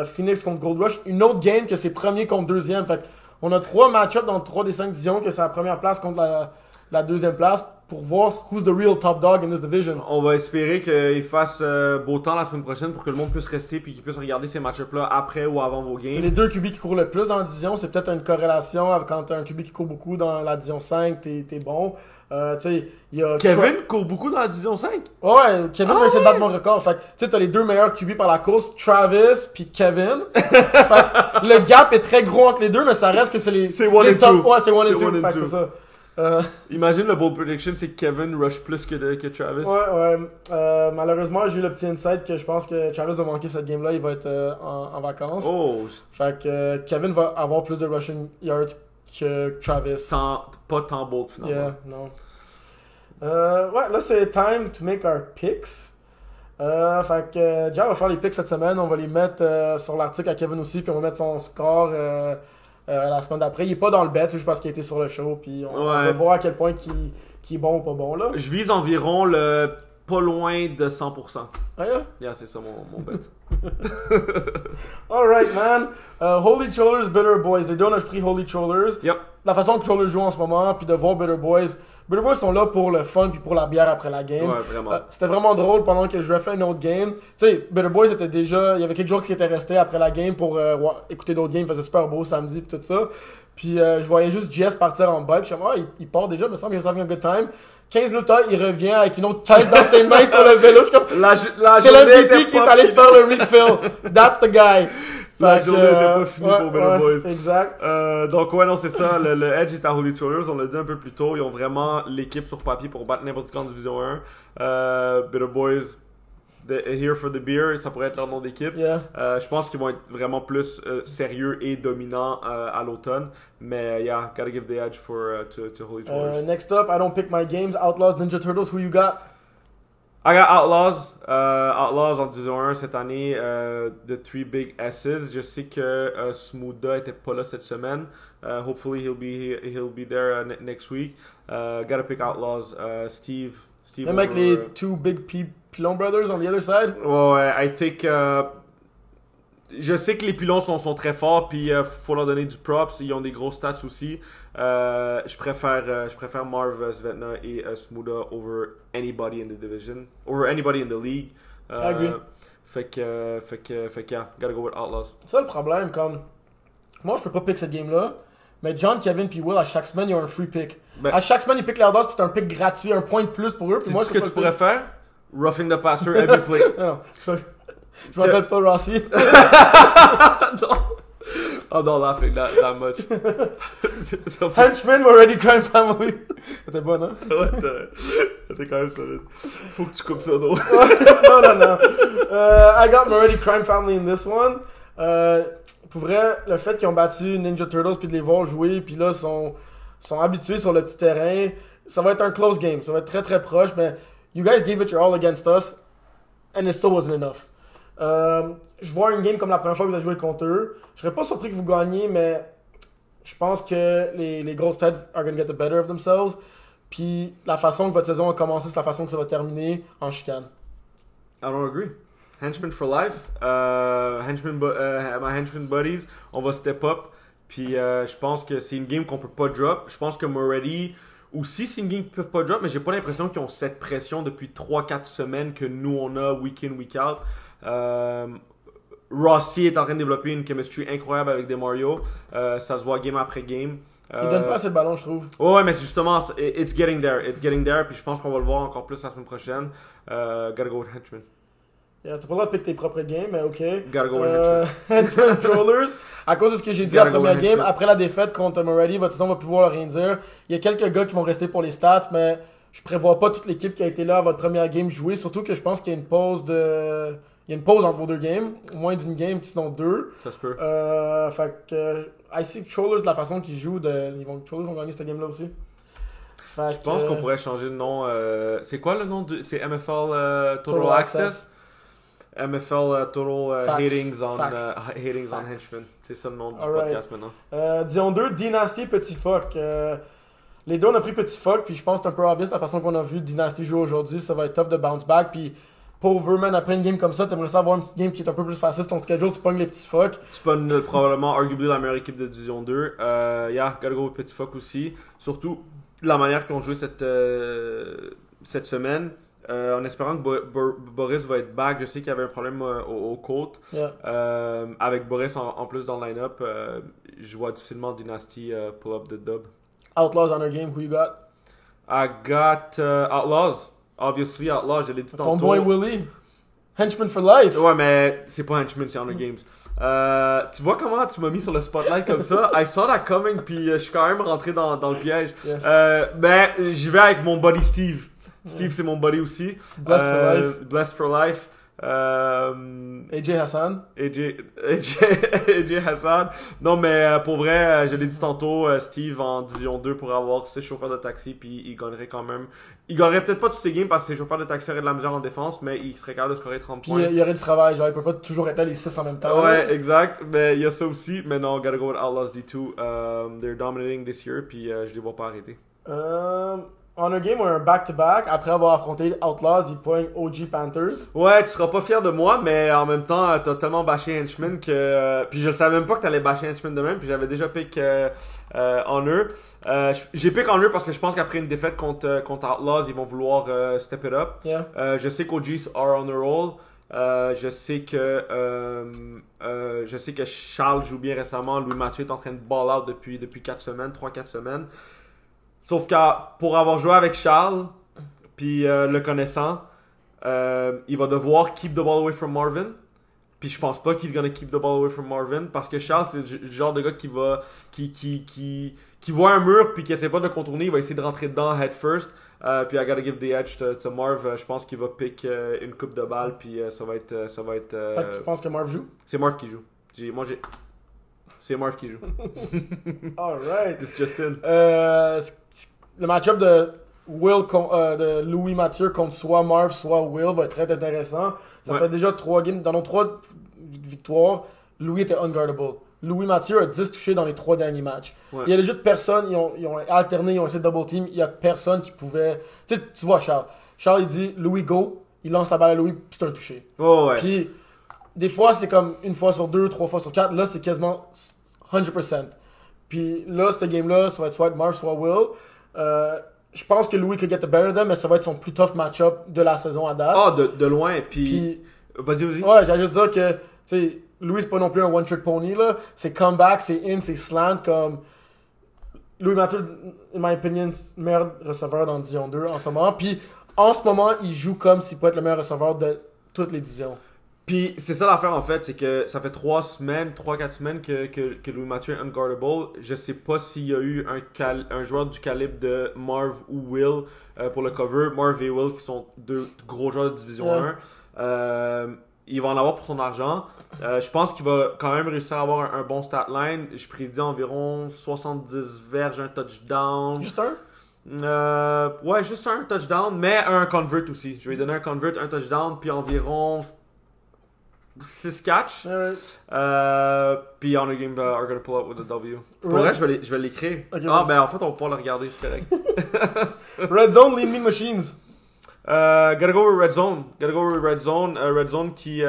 Phoenix contre Gold Rush. Une autre game que c'est premier contre deuxième. Fait on a 3 match-ups dans 3 des 5 divisions, que c'est la première place contre la deuxième place, pour voir who's the real top dog in this division. On va espérer qu'il fasse beau temps la semaine prochaine pour que le monde puisse rester et qu'il puisse regarder ces match-ups-là après ou avant vos games. C'est les deux QB qui courent le plus dans la division. C'est peut-être une corrélation avec quand t'as un QB qui court beaucoup dans la division 5, t'es bon. Tu sais, il y a Kevin court beaucoup dans la division 5. Ouais, Kevin va essayer de battre mon record. Fait que, tu sais, t'as les deux meilleurs QB par la course, Travis puis Kevin. Fait que le gap est très gros entre les deux, mais ça reste que c'est les. C'est one les and top. two. Ouais, c'est one and C'est two. one and Fait que two. c'est ça. Imagine le bold prediction, c'est que Kevin rush plus que Travis. Ouais. Malheureusement, j'ai eu le petit insight que je pense que Travis va manquer cette game-là. Il va être en vacances. Oh, Fait que Kevin va avoir plus de rushing yards que Travis. pas tant bold finalement. Yeah, non. Ouais, là c'est time to make our picks. Fait que Jeff va faire les picks cette semaine. On va les mettre sur l'article à Kevin aussi. Puis on va mettre son score la semaine d'après. Il est pas dans le bet, c'est juste parce qu'il a été sur le show. Puis on va voir à quel point qui est bon ou pas bon là. Je vise environ le pas loin de 100%. Ah, yeah? Yeah, c'est ça mon bet. Alright, man. Holy Trollers, Bitter Boys. Les deux, on a pris Holy Trollers. Yep. La façon que Trollers jouent en ce moment, puis de voir Bitter Boys. Bitter Boys sont là pour le fun puis pour la bière après la game. Ouais, vraiment. C'était vraiment drôle pendant que je refais une autre game. Tu sais, Bitter Boys était déjà. Il y avait quelques jours qui étaient restés après la game pour écouter d'autres games. Il faisait super beau samedi puis tout ça. Puis je voyais juste Jess partir en bike. Je me suis dit, il part déjà, il me semble qu'il est having a good time. 15 minutes tard, il revient avec une autre caisse dans ses mains sur le vélo. Je suis comme, c'est le VP qui est allé faire le refill. That's the guy. La journée n'était pas finie pour Bitter Boys. Exact. Donc ouais, non, c'est ça. Le edge est à Holy Trollers. On l'a dit un peu plus tôt. Ils ont vraiment l'équipe sur papier pour battre n'importe qui en Division 1. Bitter Boys, they're here for the beer. Ça pourrait être leur nom d'équipe. Yeah. Je pense qu'ils vont être vraiment plus sérieux et dominants à l'automne. Mais yeah, gotta give the edge to Holy Trollers. Next up, I don't pick my games. Outlaws, Ninja Turtles, who you got? I got Outlaws. Outlaws en Division 1 cette année. The three big S's. Je sais que Smooda était pas là cette semaine. Hopefully he'll be there next week. Gotta pick Outlaws. Steve. Même avec les two big Pilon brothers on the other side? Ouais, I think. Je sais que les Pilons sont très forts, puis faut leur donner du props. Ils ont des gros stats aussi. Je préfère Marv Svetna et Smooda over anybody in the division, over anybody in the league. I agree. Fait que, yeah, gotta go with Outlaws. C'est ça le problème, comme. Moi, je peux pas pick cette game-là. Mais John, Kevin puis Will, à chaque semaine, ils ont un free pick. Ben, à chaque semaine, ils pickent les Outlaws, puis c'est un pick gratuit, un point de plus pour eux. Puis moi, ce que tu pourrais faire? Roughing the passer every play. Non, je m'appelle pas Rossi. Non. I'm not laughing that much. Henchman, Already Crime Family. C'était bon, hein? Ouais, t'es quand même solide. Faut que tu coupes ça, non? non. I got Already Crime Family in this one. Pour vrai, le fait qu'ils ont battu Ninja Turtles puis de les voir jouer, puis là, sont habitués sur le petit terrain, ça va être un close game. Ça va être très très proche, mais you guys gave it your all against us, and it still wasn't enough. Je vois une game comme la première fois que vous avez joué contre eux. Je serais pas surpris que vous gagniez, mais je pense que les grosses têtes are gonna get the better of themselves. Puis la façon que votre saison a commencé, c'est la façon que ça va terminer en chicane. I don't agree. Henchman for life. My henchman buddies, on va step up. Puis je pense que c'est une game qu'on peut pas drop. Je pense que Moretti aussi, c'est une game qu'ils peuvent pas drop, mais j'ai pas l'impression qu'ils ont cette pression depuis 3-4 semaines que nous on a week in, week out. Rossi est en train de développer une chemistry incroyable avec Demario. Ça se voit game après game. Il donne pas assez de ballon, je trouve. Ouais, mais c'est justement, it's getting there. It's getting there. Puis je pense qu'on va le voir encore plus la semaine prochaine. Gotta go with Henchman. Yeah, t'as pas le droit de pick tes propres games, mais ok. Gotta go with Henchman. Henchman Trollers, à cause de ce que j'ai dit à la première game, après la défaite contre Moretti, votre saison va pouvoir rien dire. Il y a quelques gars qui vont rester pour les stats, mais je prévois pas toute l'équipe qui a été là à votre première game jouer, surtout que je pense qu'il y a une pause de... Il y a une pause entre vos deux games, au moins d'une game, sinon deux. Ça se peut. Fait que I see Trollers de la façon qu'ils jouent, Trollers vont gagner cette game-là aussi. Je pense qu'on pourrait changer de nom. C'est quoi le nom de... C'est MFL Total Access. MFL Total Hatings on Henchman. C'est ça le nom du podcast maintenant. Disons 2, Dynasty, Petit Fuck. Les deux, on a pris Petit Fuck, puis je pense que c'est un peu obvious la façon qu'on a vu Dynasty jouer aujourd'hui. Ça va être tough de bounce back, puis pauvre man, après une game comme ça, t'aimerais ça avoir une petite game qui est un peu plus facile sur ton schedule, tu pognes les Petits Fuck. Tu pognes probablement, arguably, la meilleure équipe de Division 2. Gotta go with Petit Fuck aussi. Surtout, la manière qu'ils ont joué cette semaine. En espérant que Boris va être back. Je sais qu'il y avait un problème aux côtes. Yeah. Avec Boris en plus dans le line-up, je vois difficilement Dynasty pull up the dub. Outlaws on our game, who you got? I got Outlaws. Obviously, Outlaws, je l'ai dit tantôt. Ton boy Willie. Henchman for life. Ouais, mais c'est pas Henchman, c'est Honor Games. Tu vois comment tu m'as mis sur le spotlight comme ça? I saw that coming, puis je suis quand même rentré dans le piège. Yes. Ben, j'y vais avec mon buddy Steve. Steve, c'est mon buddy aussi. Blessed for life. Blessed for life. AJ Hassan. AJ Hassan. Non, mais pour vrai, je l'ai dit tantôt, Steve en Division 2 pourrait avoir 6 chauffeurs de taxi, puis il gagnerait quand même. Il gagnerait peut-être pas tous ses games parce que ses chauffeurs de taxi auraient de la misère en défense, mais il serait capable de scorer 30 points. Puis il y aurait du travail, genre il peut pas toujours être là les 6 en même temps. Ouais, exact. Mais il y a ça aussi. Mais non, gotta go with Outlaws D2. They're dominating this year, puis je les vois pas arrêter. On a game, on a un back-to-back. Après avoir affronté Outlaws, ils poignent OG Panthers. Ouais, tu seras pas fier de moi, mais en même temps, t'as tellement bâché Henchman que... puis je le savais même pas que t'allais bâcher Henchman de même, puis j'avais déjà pick Honor. J'ai pick Honor parce que je pense qu'après une défaite contre Outlaws, ils vont vouloir step it up. Yeah. Je sais qu'OGs are on a roll. Je sais que Charles joue bien récemment. Louis Mathieu est en train de ball out depuis 3-4 semaines. Sauf que pour avoir joué avec Charles, puis le connaissant, il va devoir keep the ball away from Marvin. Puis je pense pas qu'il gonna keep the ball away from Marvin parce que Charles c'est le genre de gars qui voit un mur puis qui essaie pas de le contourner, il va essayer de rentrer dedans head first. Puis I gotta give the edge to Marv. Je pense qu'il va pick une coupe de balle puis ça va être. Fait que tu penses que Marv joue? C'est Marv qui joue. C'est Marv qui joue. Alright. It's Justin. Le match-up de de Louis Mathieu contre soit Marv, soit Will va être très intéressant. Ça fait déjà 3 games. Dans nos 3 victoires, Louis était unguardable. Louis Mathieu a 10 touchés dans les 3 derniers matchs. Ouais. Il y a juste personne, ils ont alterné, ils ont essayé de double team. Il y a personne qui pouvait. Tu vois Charles. Charles il dit Louis go, il lance la balle à Louis, puis c'est un touché. Oh ouais. Puis des fois c'est comme une fois sur 2, 3 fois sur 4. Là c'est quasiment 100%. Puis là, cette game-là, ça va être soit Marv, soit Will. Je pense que Louis could get the better of them, mais ça va être son plus tough match-up de la saison à date. Ah, de loin, puis... Vas-y. Ouais, j'allais juste dire que, tu sais, Louis, c'est pas non plus un one-trick pony, là. C'est comeback, c'est in, c'est slant, comme... Louis Mathieu, in my opinion, c'est le meilleur receveur dans Division 2 en ce moment. Puis, en ce moment, il joue comme s'il peut être le meilleur receveur de toutes les divisions. Puis c'est ça l'affaire en fait, c'est que ça fait 3-4 semaines que Louis Mathieu est unguardable. Je sais pas s'il y a eu un joueur du calibre de Marv ou Will pour le cover. Marv et Will qui sont 2 gros joueurs de Division 1. Il va en avoir pour son argent. Je pense qu'il va quand même réussir à avoir un bon stat line. Je prédis environ 70 verges, un touchdown. Juste un? Ouais, juste un touchdown, mais un convert aussi. Je vais lui donner un convert, un touchdown, puis environ 6 catch. Puis Honor Game are gonna pull up with a W. Pour vrai, je vais l'écrire. Okay, ben en fait, on va pouvoir le regarder, c'est correct. Red Zone, Lean Me Machines. Gotta go with Red Zone. Red Zone qui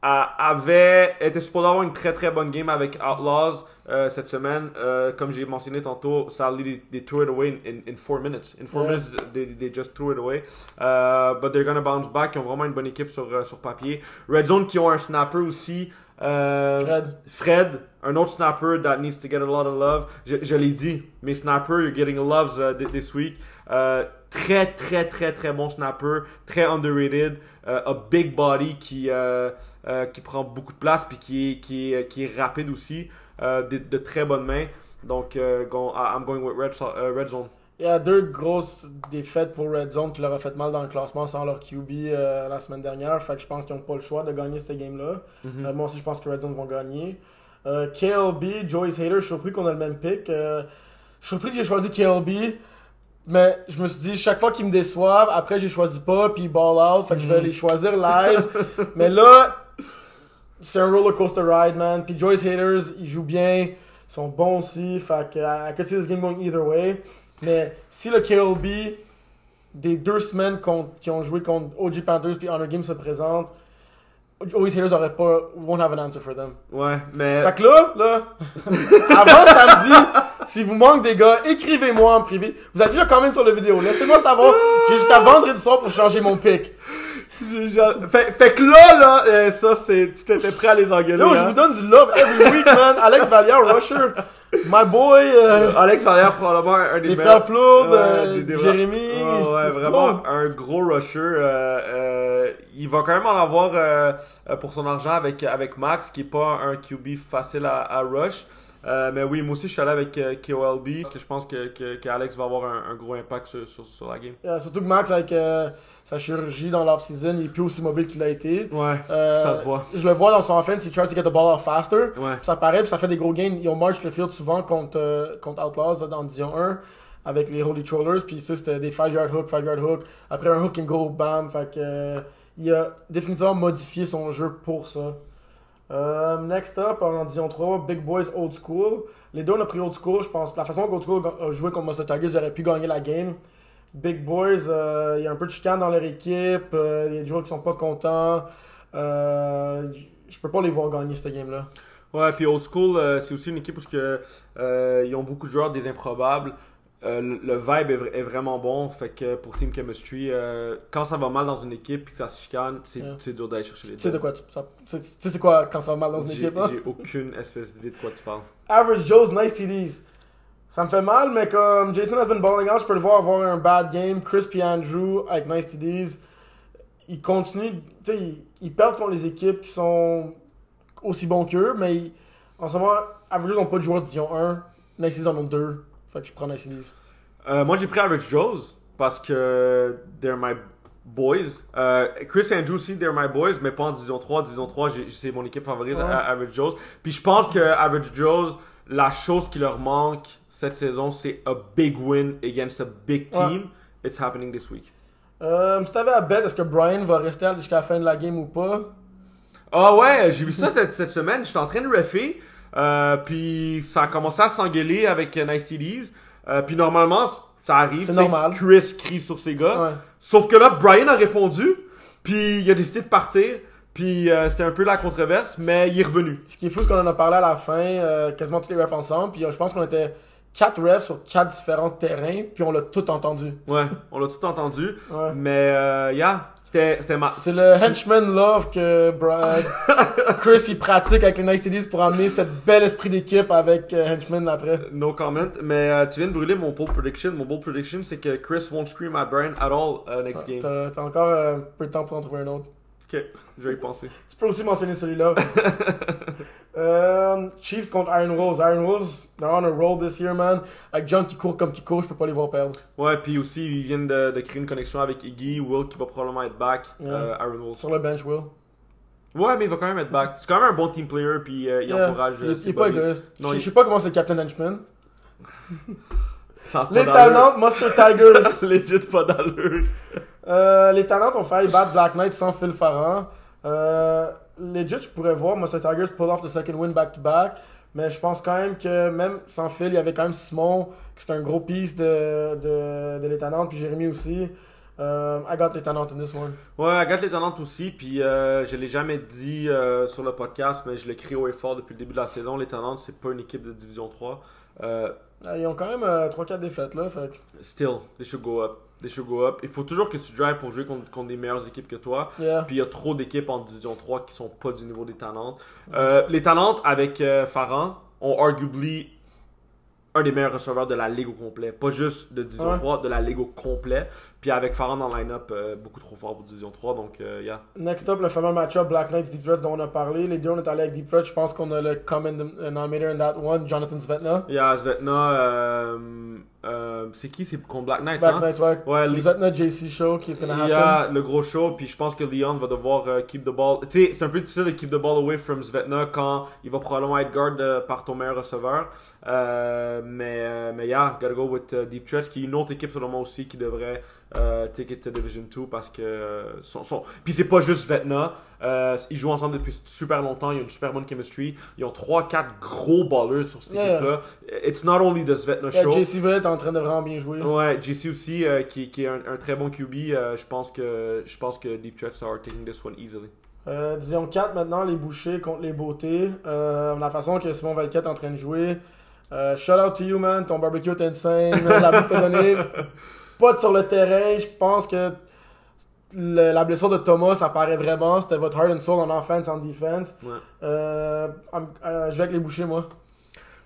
était supposé avoir une très très bonne game avec Outlaws cette semaine. Comme j'ai mentionné tantôt, Sadly, they threw it away in 4 minutes. In 4 minutes, they just threw it away. But they're gonna bounce back. Ils ont vraiment une bonne équipe sur papier. Red Zone qui ont un snapper aussi. Fred, un autre snapper that needs to get a lot of love. Je l'ai dit, mes snappers, you're getting loves this week. Très très très très bon snapper, très underrated, a big body qui prend beaucoup de place puis qui est rapide aussi, de très bonnes mains. Donc I'm going with Red Zone. Il y a 2 grosses défaites pour Red Zone qui leur a fait mal dans le classement sans leur QB la semaine dernière. Fait que je pense qu'ils n'ont pas le choix de gagner cette game-là. Moi aussi, je pense que Red Zone vont gagner. KLB, Joyce Hader, je suis surpris qu'on a le même pick. Je suis surpris que j'ai choisi KLB. Mais je me suis dit, chaque fois qu'ils me déçoivent, après j'ai choisi pas, puis ils ball out. Fait que je vais les choisir live. Mais là, c'est un roller coaster ride, man. Puis Joyce Haters, ils jouent bien. Ils sont bons aussi. Fait que I could see this game going either way. Mais si le KLB des 2 semaines qui ont joué contre OG Panthers puis Honor Game se présente, Joyce Haters won't have an answer for them. Ouais, mais... Fait que là, avant samedi, si vous manque des gars, écrivez-moi en privé. Vous êtes déjà combien sur la vidéo? Laissez-moi savoir. J'ai jusqu'à vendredi soir pour changer mon pick. Fait que là, ça c'est, tu t'étais prêt à les engueuler. Yo, je vous donne du love every week, man. Alex Valliere, rusher. My boy. Alex Valliere, probablement un des les meilleurs. frères Plourde, Jérémy. Ouais, vraiment un gros rusher. Il va quand même en avoir pour son argent avec Max, qui est pas un QB facile à rush. Mais oui, moi aussi je suis allé avec KOLB parce que je pense que Alex va avoir un gros impact sur la game. Surtout que Max, avec sa chirurgie dans l'off-season, il est plus aussi mobile qu'il a été. Ouais, ça se voit. Je le vois dans son offense, il tries to get the ball out faster. Ouais. Ça paraît, puis ça fait des gros gains. Ils ont march le field souvent contre Outlaws là, dans Division 1 avec les Holy Trollers. Puis c'était des 5-yard hook. Après un hook and go, bam. Fait que il a définitivement modifié son jeu pour ça. Next up, en Division 3, Big Boys Old School. Les deux, on a pris Old School. Je pense la façon qu'Old School a joué contre Monster Tigers, ils auraient pu gagner la game. Big Boys, il y a un peu de chicane dans leur équipe. Il y a des joueurs qui sont pas contents. Je peux pas les voir gagner cette game-là. Ouais, puis Old School, c'est aussi une équipe où ils ont beaucoup de joueurs des improbables. Le vibe est vraiment bon, fait que pour Team Chemistry, quand ça va mal dans une équipe et que ça se chicane, c'est dur d'aller chercher les deux. Tu sais de quoi tu sais c'est quoi quand ça va mal dans une équipe? Hein? J'ai aucune espèce d'idée de quoi tu parles. Average Joe's nice TDs. Ça me fait mal, mais comme Jason has been balling out, je peux le voir avoir un bad game. Chris et Andrew avec nice TDs, ils continuent, tu sais, ils perdent contre les équipes qui sont aussi bons qu'eux, mais en ce moment, Average Joe's n'ont pas de joueurs de Division 1, nice TDs en ont 2. Fait que je prends Nice TDs. Moi j'ai pris Average Joe's parce que they're my boys. Chris et Andrew aussi, they're my boys, mais pas en Division 3. Division 3, c'est mon équipe favorite, Average Joe's. Puis je pense que Average Joe's, la chose qui leur manque cette saison, c'est a big win against a big team. It's happening this week. Si t'avais à bet, est-ce que Brian va rester jusqu'à la fin de la game ou pas? Ah ouais, j'ai vu ça cette semaine. J'étais en train de refaire. Puis ça a commencé à s'engueuler avec Nice TDs. Puis normalement, ça arrive. C'est normal. Chris crie sur ses gars. Ouais. Sauf que là, Brian a répondu. Puis il a décidé de partir. Puis c'était un peu la controverse, mais il est revenu. Ce qui est fou, c'est qu'on en a parlé à la fin, quasiment tous les refs ensemble. Puis je pense qu'on était 4 refs sur 4 différents terrains. Puis on l'a tout entendu. Ouais, on l'a tout entendu. Ouais. Mais c'était c'est le henchman love que Chris il pratique avec les Nice TDs pour amener ce bel esprit d'équipe avec henchman après. No comment. Mais tu viens de brûler mon bold prediction. Mon bold prediction, c'est que Chris won't scream at Brian at all next game. T'as encore un peu de temps pour en trouver un autre. Ok, je vais y penser. Tu peux aussi mentionner celui-là. Chiefs contre Iron Wolves. Iron Wolves, they're on a roll this year, man. Avec John qui court comme qui court, je peux pas les voir perdre. Ouais, puis aussi, ils viennent de créer une connexion avec Iggy, Will qui va probablement être back. Iron Wolves. Sur le bench, Will. Ouais, mais il va quand même être back. C'est quand même un bon team player, puis il encourage. Il est pas égoïste. Je sais pas comment c'est le Captain Henchman. Les Talents, Monster Tigers. Legit pas d'allure. Les Talents ont failli battre Black Knight sans Phil Farran. Legit, je pourrais voir Monster Tigers pull off the second win back-to-back. Mais je pense quand même que même sans Phil, il y avait quand même Simon, qui c'est un gros piece de les Talents, puis Jérémy aussi. I got les Tenants in this one. Ouais, I got les Tenants aussi, puis je l'ai jamais dit sur le podcast, mais je l'ai crié haut et fort depuis le début de la saison. Les Tenants, c'est pas une équipe de Division 3. Ils ont quand même 3-4 défaites là. Fait... Still, they should go up. They should go up. Il faut toujours que tu drives pour jouer contre des meilleures équipes que toi. Yeah. Puis il y a trop d'équipes en Division 3 qui sont pas du niveau des Tenants. Les Tenants, avec Farhan, ont arguably un des meilleurs receveurs de la ligue au complet. Pas juste de Division 3, de la ligue au complet. Puis avec Farhan dans le line-up, beaucoup trop fort pour Division 3. Donc, yeah. Next up, le fameux match-up Black Knights Deep Threat dont on a parlé. Les deux, on est allé avec Deep Threat. Je pense qu'on a le common denominator in that one, Jonathan Svetna. Yeah, Svetna, c'est qui? C'est contre Black Knights, Black hein? Knights, ouais. Ouais, c'est Svetna JC Show qui est gonna happen. Il y a le gros show, puis je pense que Leon va devoir keep the ball. Tu sais, c'est un peu difficile de keep the ball away from Svetna quand il va probablement être guard par ton meilleur receveur. Mais yeah, gotta go with Deep Threats, qui est une autre équipe selon moi aussi qui devrait take it to Division 2 parce que puis c'est pas juste Svetna, ils jouent ensemble depuis super longtemps, il y a une super bonne chemistry, ils ont 3-4 gros ballers sur cette équipe-là. It's not only the Svetna show. JC Vett est en train de vraiment bien jouer. Ouais, JC aussi qui est un très bon QB. Je pense que Deep Threats are taking this one easily. Division 4 maintenant, les bouchers contre les beautés. La façon que Simon Valquette est en train de jouer. Shout out to you, man. Ton barbecue est insane. La bouffe t'as donné. Pas sur le terrain. Je pense que la blessure de Thomas apparaît vraiment. C'était votre heart and soul en offense, en defense. Ouais. Je vais avec les bouchers, moi.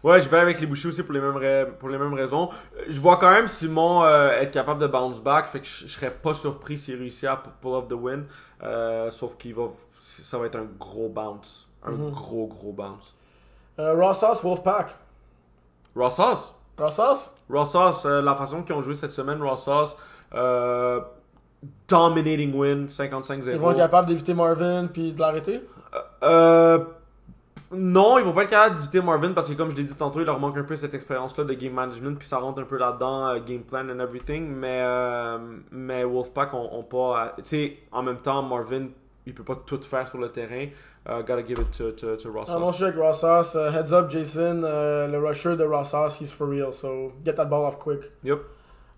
Ouais, je vais avec les bouchers aussi pour les mêmes raisons. Je vois quand même Simon être capable de bounce back. Fait que je serais pas surpris s'il réussit à pull off the win. Sauf ça va être un gros bounce. Un gros bounce. Rossas, Wolfpack. Rossas? Rossas, la façon qu'ils ont joué cette semaine, Rossas, dominating win, 55-0. Ils vont être capables d'éviter Marvin puis de l'arrêter? Non, ils vont pas être capables d'éviter Marvin parce que comme je l'ai dit tantôt, il leur manque un peu cette expérience-là de game management puis ça rentre un peu là-dedans, game plan and everything, mais Wolfpack ont pas... Tu sais, en même temps, Marvin, il peut pas tout faire sur le terrain. Gotta give it to Rossas. Moi je suis avec Rossas. Heads up Jason, le rusher de Rossas, he's for real, so get that ball off quick. Yep.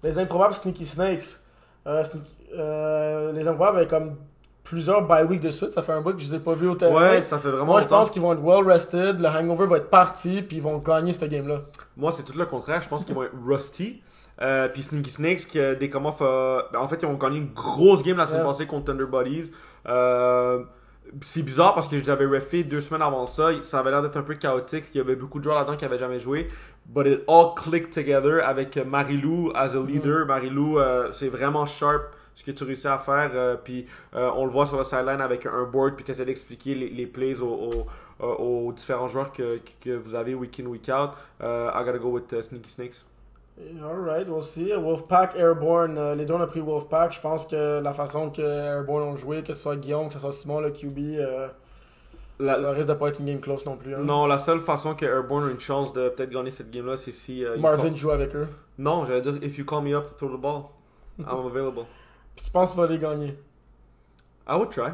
Les improbables Sneaky Snakes. Les improbables avaient comme plusieurs bye week de suite, ça fait un bout que je les ai pas vus au terrain. Ouais, ça fait vraiment Moi je longtemps. pense qu'ils vont être well rested, le hangover va être parti, puis ils vont gagner cette game là. Moi c'est tout le contraire, je pense qu'ils vont être rusty. Puis Sneaky Snakes, que des Comoff, en fait ils ont gagné une grosse game la semaine passée contre Thunder Bodies. C'est bizarre parce que je les avais refait 2 semaines avant ça. Ça avait l'air d'être un peu chaotique. Il y avait beaucoup de joueurs là-dedans qui n'avaient jamais joué. But it all clicked together avec Marilou as a leader. Marilou, c'est vraiment sharp ce que tu réussis à faire. Puis on le voit sur la sideline avec un board. Puis tu essaies d'expliquer les plays aux différents joueurs que vous avez week in, week out. I gotta go with Sneaky Snakes. Alright, we'll see. Wolfpack, Airborne, les deux on a pris Wolfpack. Je pense que la façon que Airborne ont joué, que ce soit Guillaume, que ce soit Simon, le QB, ça risque de pas être une game close non plus. Hein. Non, la seule façon que Airborne a une chance de peut-être gagner cette game-là, c'est si... Marvin joue avec eux. Non, j'allais dire, if you call me up to throw the ball, I'm available. Puis tu penses qu'il va les gagner? I would try.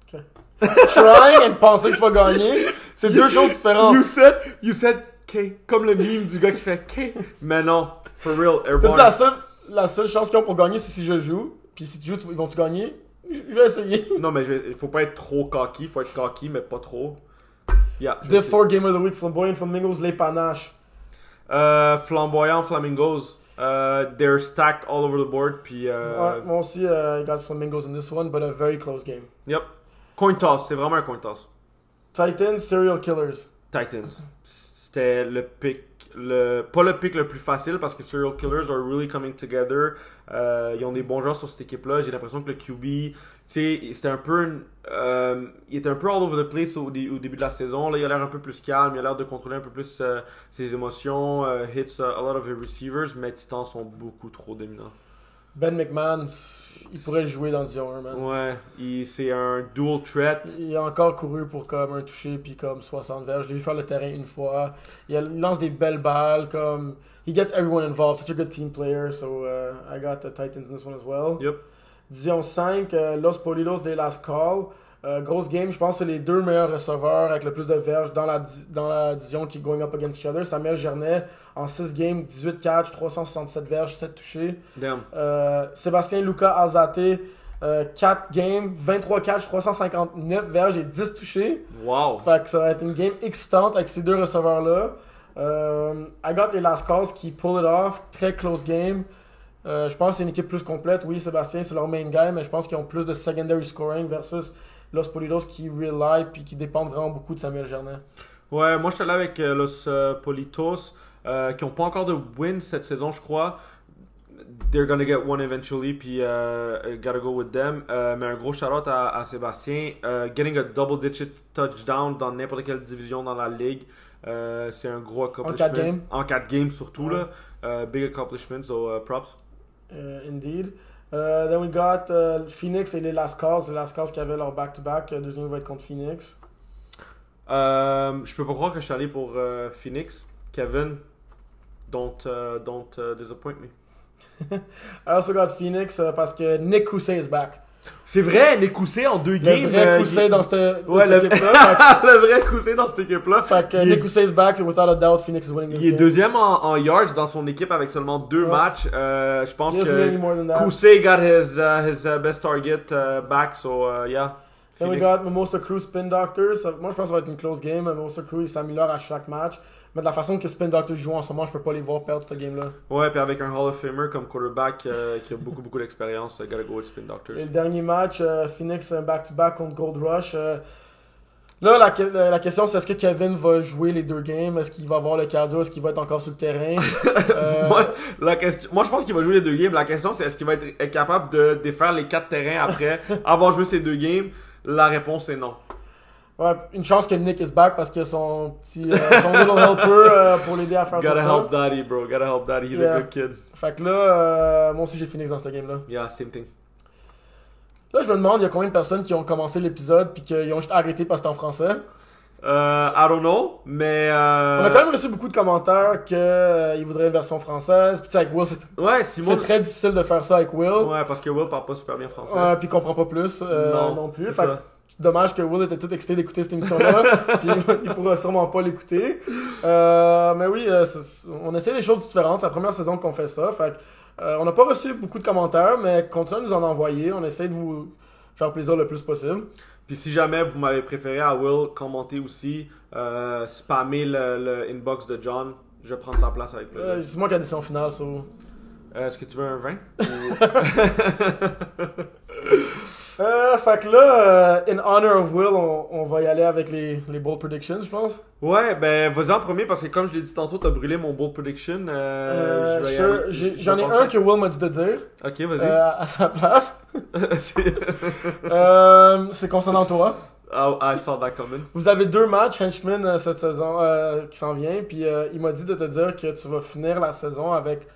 Okay. Trying and penser que tu vas gagner, c'est deux choses différentes. You said K, comme le meme du gars qui fait K. Mais non, for real, Airborne. T'as dit la seule chance qu'ils ont pour gagner, c'est si je joue. Puis si tu joues, ils vont-tu gagner? Je vais essayer. Non, mais il faut pas être trop cocky. Faut être cocky, mais pas trop. Yeah, Div 4 Game of the Week, Flamboyant Flamingos, les panaches. Flamboyant Flamingos. They're stacked all over the board. Puis, ouais, moi aussi, I got Flamingos in this one, but a very close game. Yep. Coin toss, c'est vraiment un coin toss. Titans, Serial Killers. Titans. C'était le pick, pas le pick le plus facile parce que Serial Killers are really coming together. Ils ont des bons joueurs sur cette équipe-là. J'ai l'impression que le QB, tu sais, c'était un peu, il était un peu all over the place au début de la saison. Là, il a l'air un peu plus calme, il a l'air de contrôler un peu plus ses émotions, hits a lot of his receivers, mais Titans sont beaucoup trop dominants. Ben McMahon, il pourrait jouer dans Dion 1, man. Ouais, c'est un dual threat. Il a encore couru pour comme un toucher puis comme 60 verges. Je l'ai vu faire le terrain une fois. Il lance des belles balles comme... He gets everyone involved. Such a good team player. So I got the Titans in this one as well. Yep. Division 5, Los Polidos de Las Call. Grosse game, je pense que c'est les deux meilleurs receveurs avec le plus de verges dans la division qui going up against each other. Samuel Gernet, en 6 games, 18 catch, 367 verges, 7 touchés. Damn. Sébastien Lucas Alzate, 4 games, 23 catch, 359 verges et 10 touchés. Wow. Fait que ça va être une game excitante avec ces deux receveurs-là. I got les Last Calls qui pull it off. Très close game. Je pense que c'est une équipe plus complète. Oui, Sébastien, c'est leur main guy, mais je pense qu'ils ont plus de secondary scoring versus Los Politos qui rely puis qui dépendent vraiment beaucoup de Samuel Gernet. Ouais, moi je suis allé avec Los Politos qui n'ont pas encore de win cette saison, je crois. They're gonna get one eventually, puis gotta go with them. Mais un gros shout-out à Sébastien. Getting a double-digit touchdown dans n'importe quelle division dans la ligue, c'est un gros accomplishment. En 4 games. En 4 games surtout, Ouais. là. Big accomplishment, so props. Indeed. Then we got Phoenix et les Last Calls. Les Last Calls qui avaient leur back-to-back. Deuxième va être contre Phoenix. Je peux pas croire que je suis allé pour Phoenix. Kevin, don't disappoint me. I also got Phoenix parce que Nick Coussey is back. C'est vrai, Nick Coussey en 2 games. Le vrai Coussey dans cette Ouais, équipe-là. le vrai Coussey dans cette équipe-là. Fait que Nick Coussey is back, without a doubt, Phoenix is winning this Il est game. deuxième en yards dans son équipe avec seulement 2 Ouais. matchs. Je pense He doesn't need any que more than that. Coussey got his best target back, so yeah. Then we Phoenix. got Mimosa Crew Spin Doctors. Moi, je pense que ça va être une close game. Mimosa Crew, il s'améliore à chaque match. Mais de la façon que Spin Doctors joue en ce moment, je peux pas les voir perdre cette game-là. Ouais, puis avec un Hall of Famer comme quarterback qui a beaucoup d'expérience, gotta go with Spin Doctors. Et le dernier match, Phoenix un back-to-back contre Gold Rush. Là, la question, c'est est-ce que Kevin va jouer les 2 games? Est-ce qu'il va avoir le cardio? Est-ce qu'il va être encore sur le terrain? Moi, je pense qu'il va jouer les 2 games. La question, c'est est-ce qu'il va être capable de défaire les 4 terrains après avoir joué ces 2 games? La réponse est non. Ouais, une chance que Nick is back parce que son little helper pour l'aider à faire tout Gotta ça. help Daddy, bro. Gotta help Daddy. He's Yeah. a good kid. Fait que là, moi aussi j'ai Phoenix dans cette game-là. Yeah, same thing. Là, je me demande, il y a combien de personnes qui ont commencé l'épisode puis qui ont juste arrêté parce que c'était en français? I don't know, mais... On a quand même reçu beaucoup de commentaires qu'ils voudraient une version française. Puis tu sais, avec Will, Ouais, Simon... c'est très difficile de faire ça avec Will. Ouais, parce que Will parle pas super bien français. Puis il comprend pas plus non plus. c'est Fait que ça. dommage que Will était tout excité d'écouter cette émission-là. Puis il pourra sûrement pas l'écouter. Mais oui, on essaie des choses différentes. C'est la première saison qu'on fait ça. Fait que, on n'a pas reçu beaucoup de commentaires, mais continuez à nous en envoyer. On essaie de vous faire plaisir le plus possible. Puis si jamais vous m'avez préféré à Will, commentez aussi. Spammez le inbox de John. Je vais prendre sa place avec plaisir. C'est moi qui ai la décision finale. So. Est-ce que tu veux un vin? Fait que là, in honor of Will, on va y aller avec les bold predictions, je pense. Ouais, ben vas-y en premier parce que comme je l'ai dit tantôt, t'as brûlé mon bold prediction. Je vais y aller. J'en ai un que Will m'a dit de dire Ok, vas-y. à sa place. C'est concernant toi. I saw that coming. Vous avez 2 matchs Henchman cette saison qui s'en vient, puis il m'a dit de te dire que tu vas finir la saison avec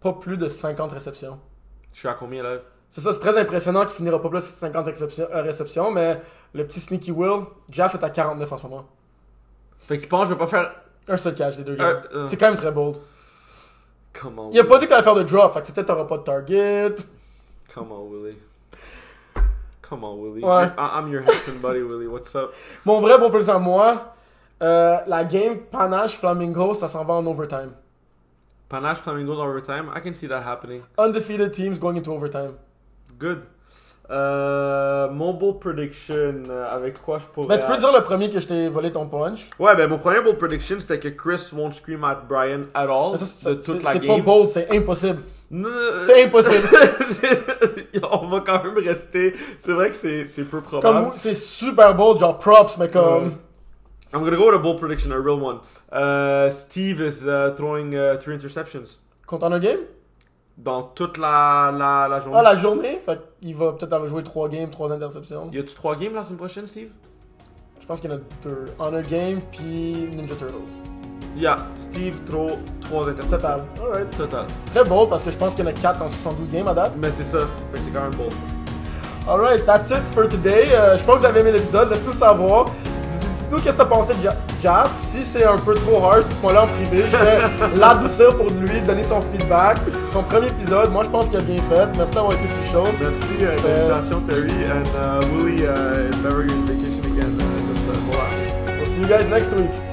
pas plus de 50 réceptions. Je suis à combien là? C'est ça, c'est très impressionnant qu'il finira pas plus de 50 réceptions, mais le petit sneaky Will, Jeff est à 49 en ce moment. Fait qu'il pense que je vais pas faire... Un seul catch des 2 games. C'est quand même très bold. Come on. Il a pas dit que t'allais faire de drop, fait que c'est peut-être t'auras pas de target. Come on, Willie. Come on, Willie. Ouais. I'm your husband buddy, Willie. What's up? Mon vrai bon plus à moi, la game Panache Flamingo, ça s'en va en overtime. Panache Flamingos overtime? I can see that happening. Undefeated teams going into overtime. Good. Mon bold prediction, avec quoi je pourrais... Ben, tu peux dire le premier que je t'ai volé ton punch. Ouais, ben mon premier bold prediction, c'était que Chris won't scream at Brian at all Mais ça, de toute la c'est game. pas bold, c'est impossible. Non, C'est impossible. On va quand même rester... C'est vrai que c'est peu probable. Comme c'est super bold, genre props, mais comme... I'm gonna go with a bold prediction, a real one. Steve is throwing 3 interceptions. Contre un game? Dans toute la journée. Ah, la journée? Fait qu'il va peut-être avoir joué 3 games, 3 interceptions. Y a-tu 3 games la semaine prochaine, Steve? Je pense qu'il y en a 2. Honor Game, puis Ninja Turtles. Yeah, Steve throw 3 interceptions. Total. Alright. Total. Très bold parce que je pense qu'il y en a 4 en 72 games à date. Mais c'est ça, fait que c'est quand même bold. Alright, that's it for today. Je pense que vous avez aimé l'épisode. Laisse-nous savoir. Dites-nous qu'est-ce que t'as pensé de Jap. Si c'est un peu trop harsh, dis-moi-le en privé. Je vais l'adoucir pour lui, donner son feedback. Son premier épisode, moi je pense qu'il a bien fait. Merci d'avoir été sur le show. Merci de l'invitation, Terry. And Willie, if ever you're on vacation again, just voilà. We'll see you guys next week.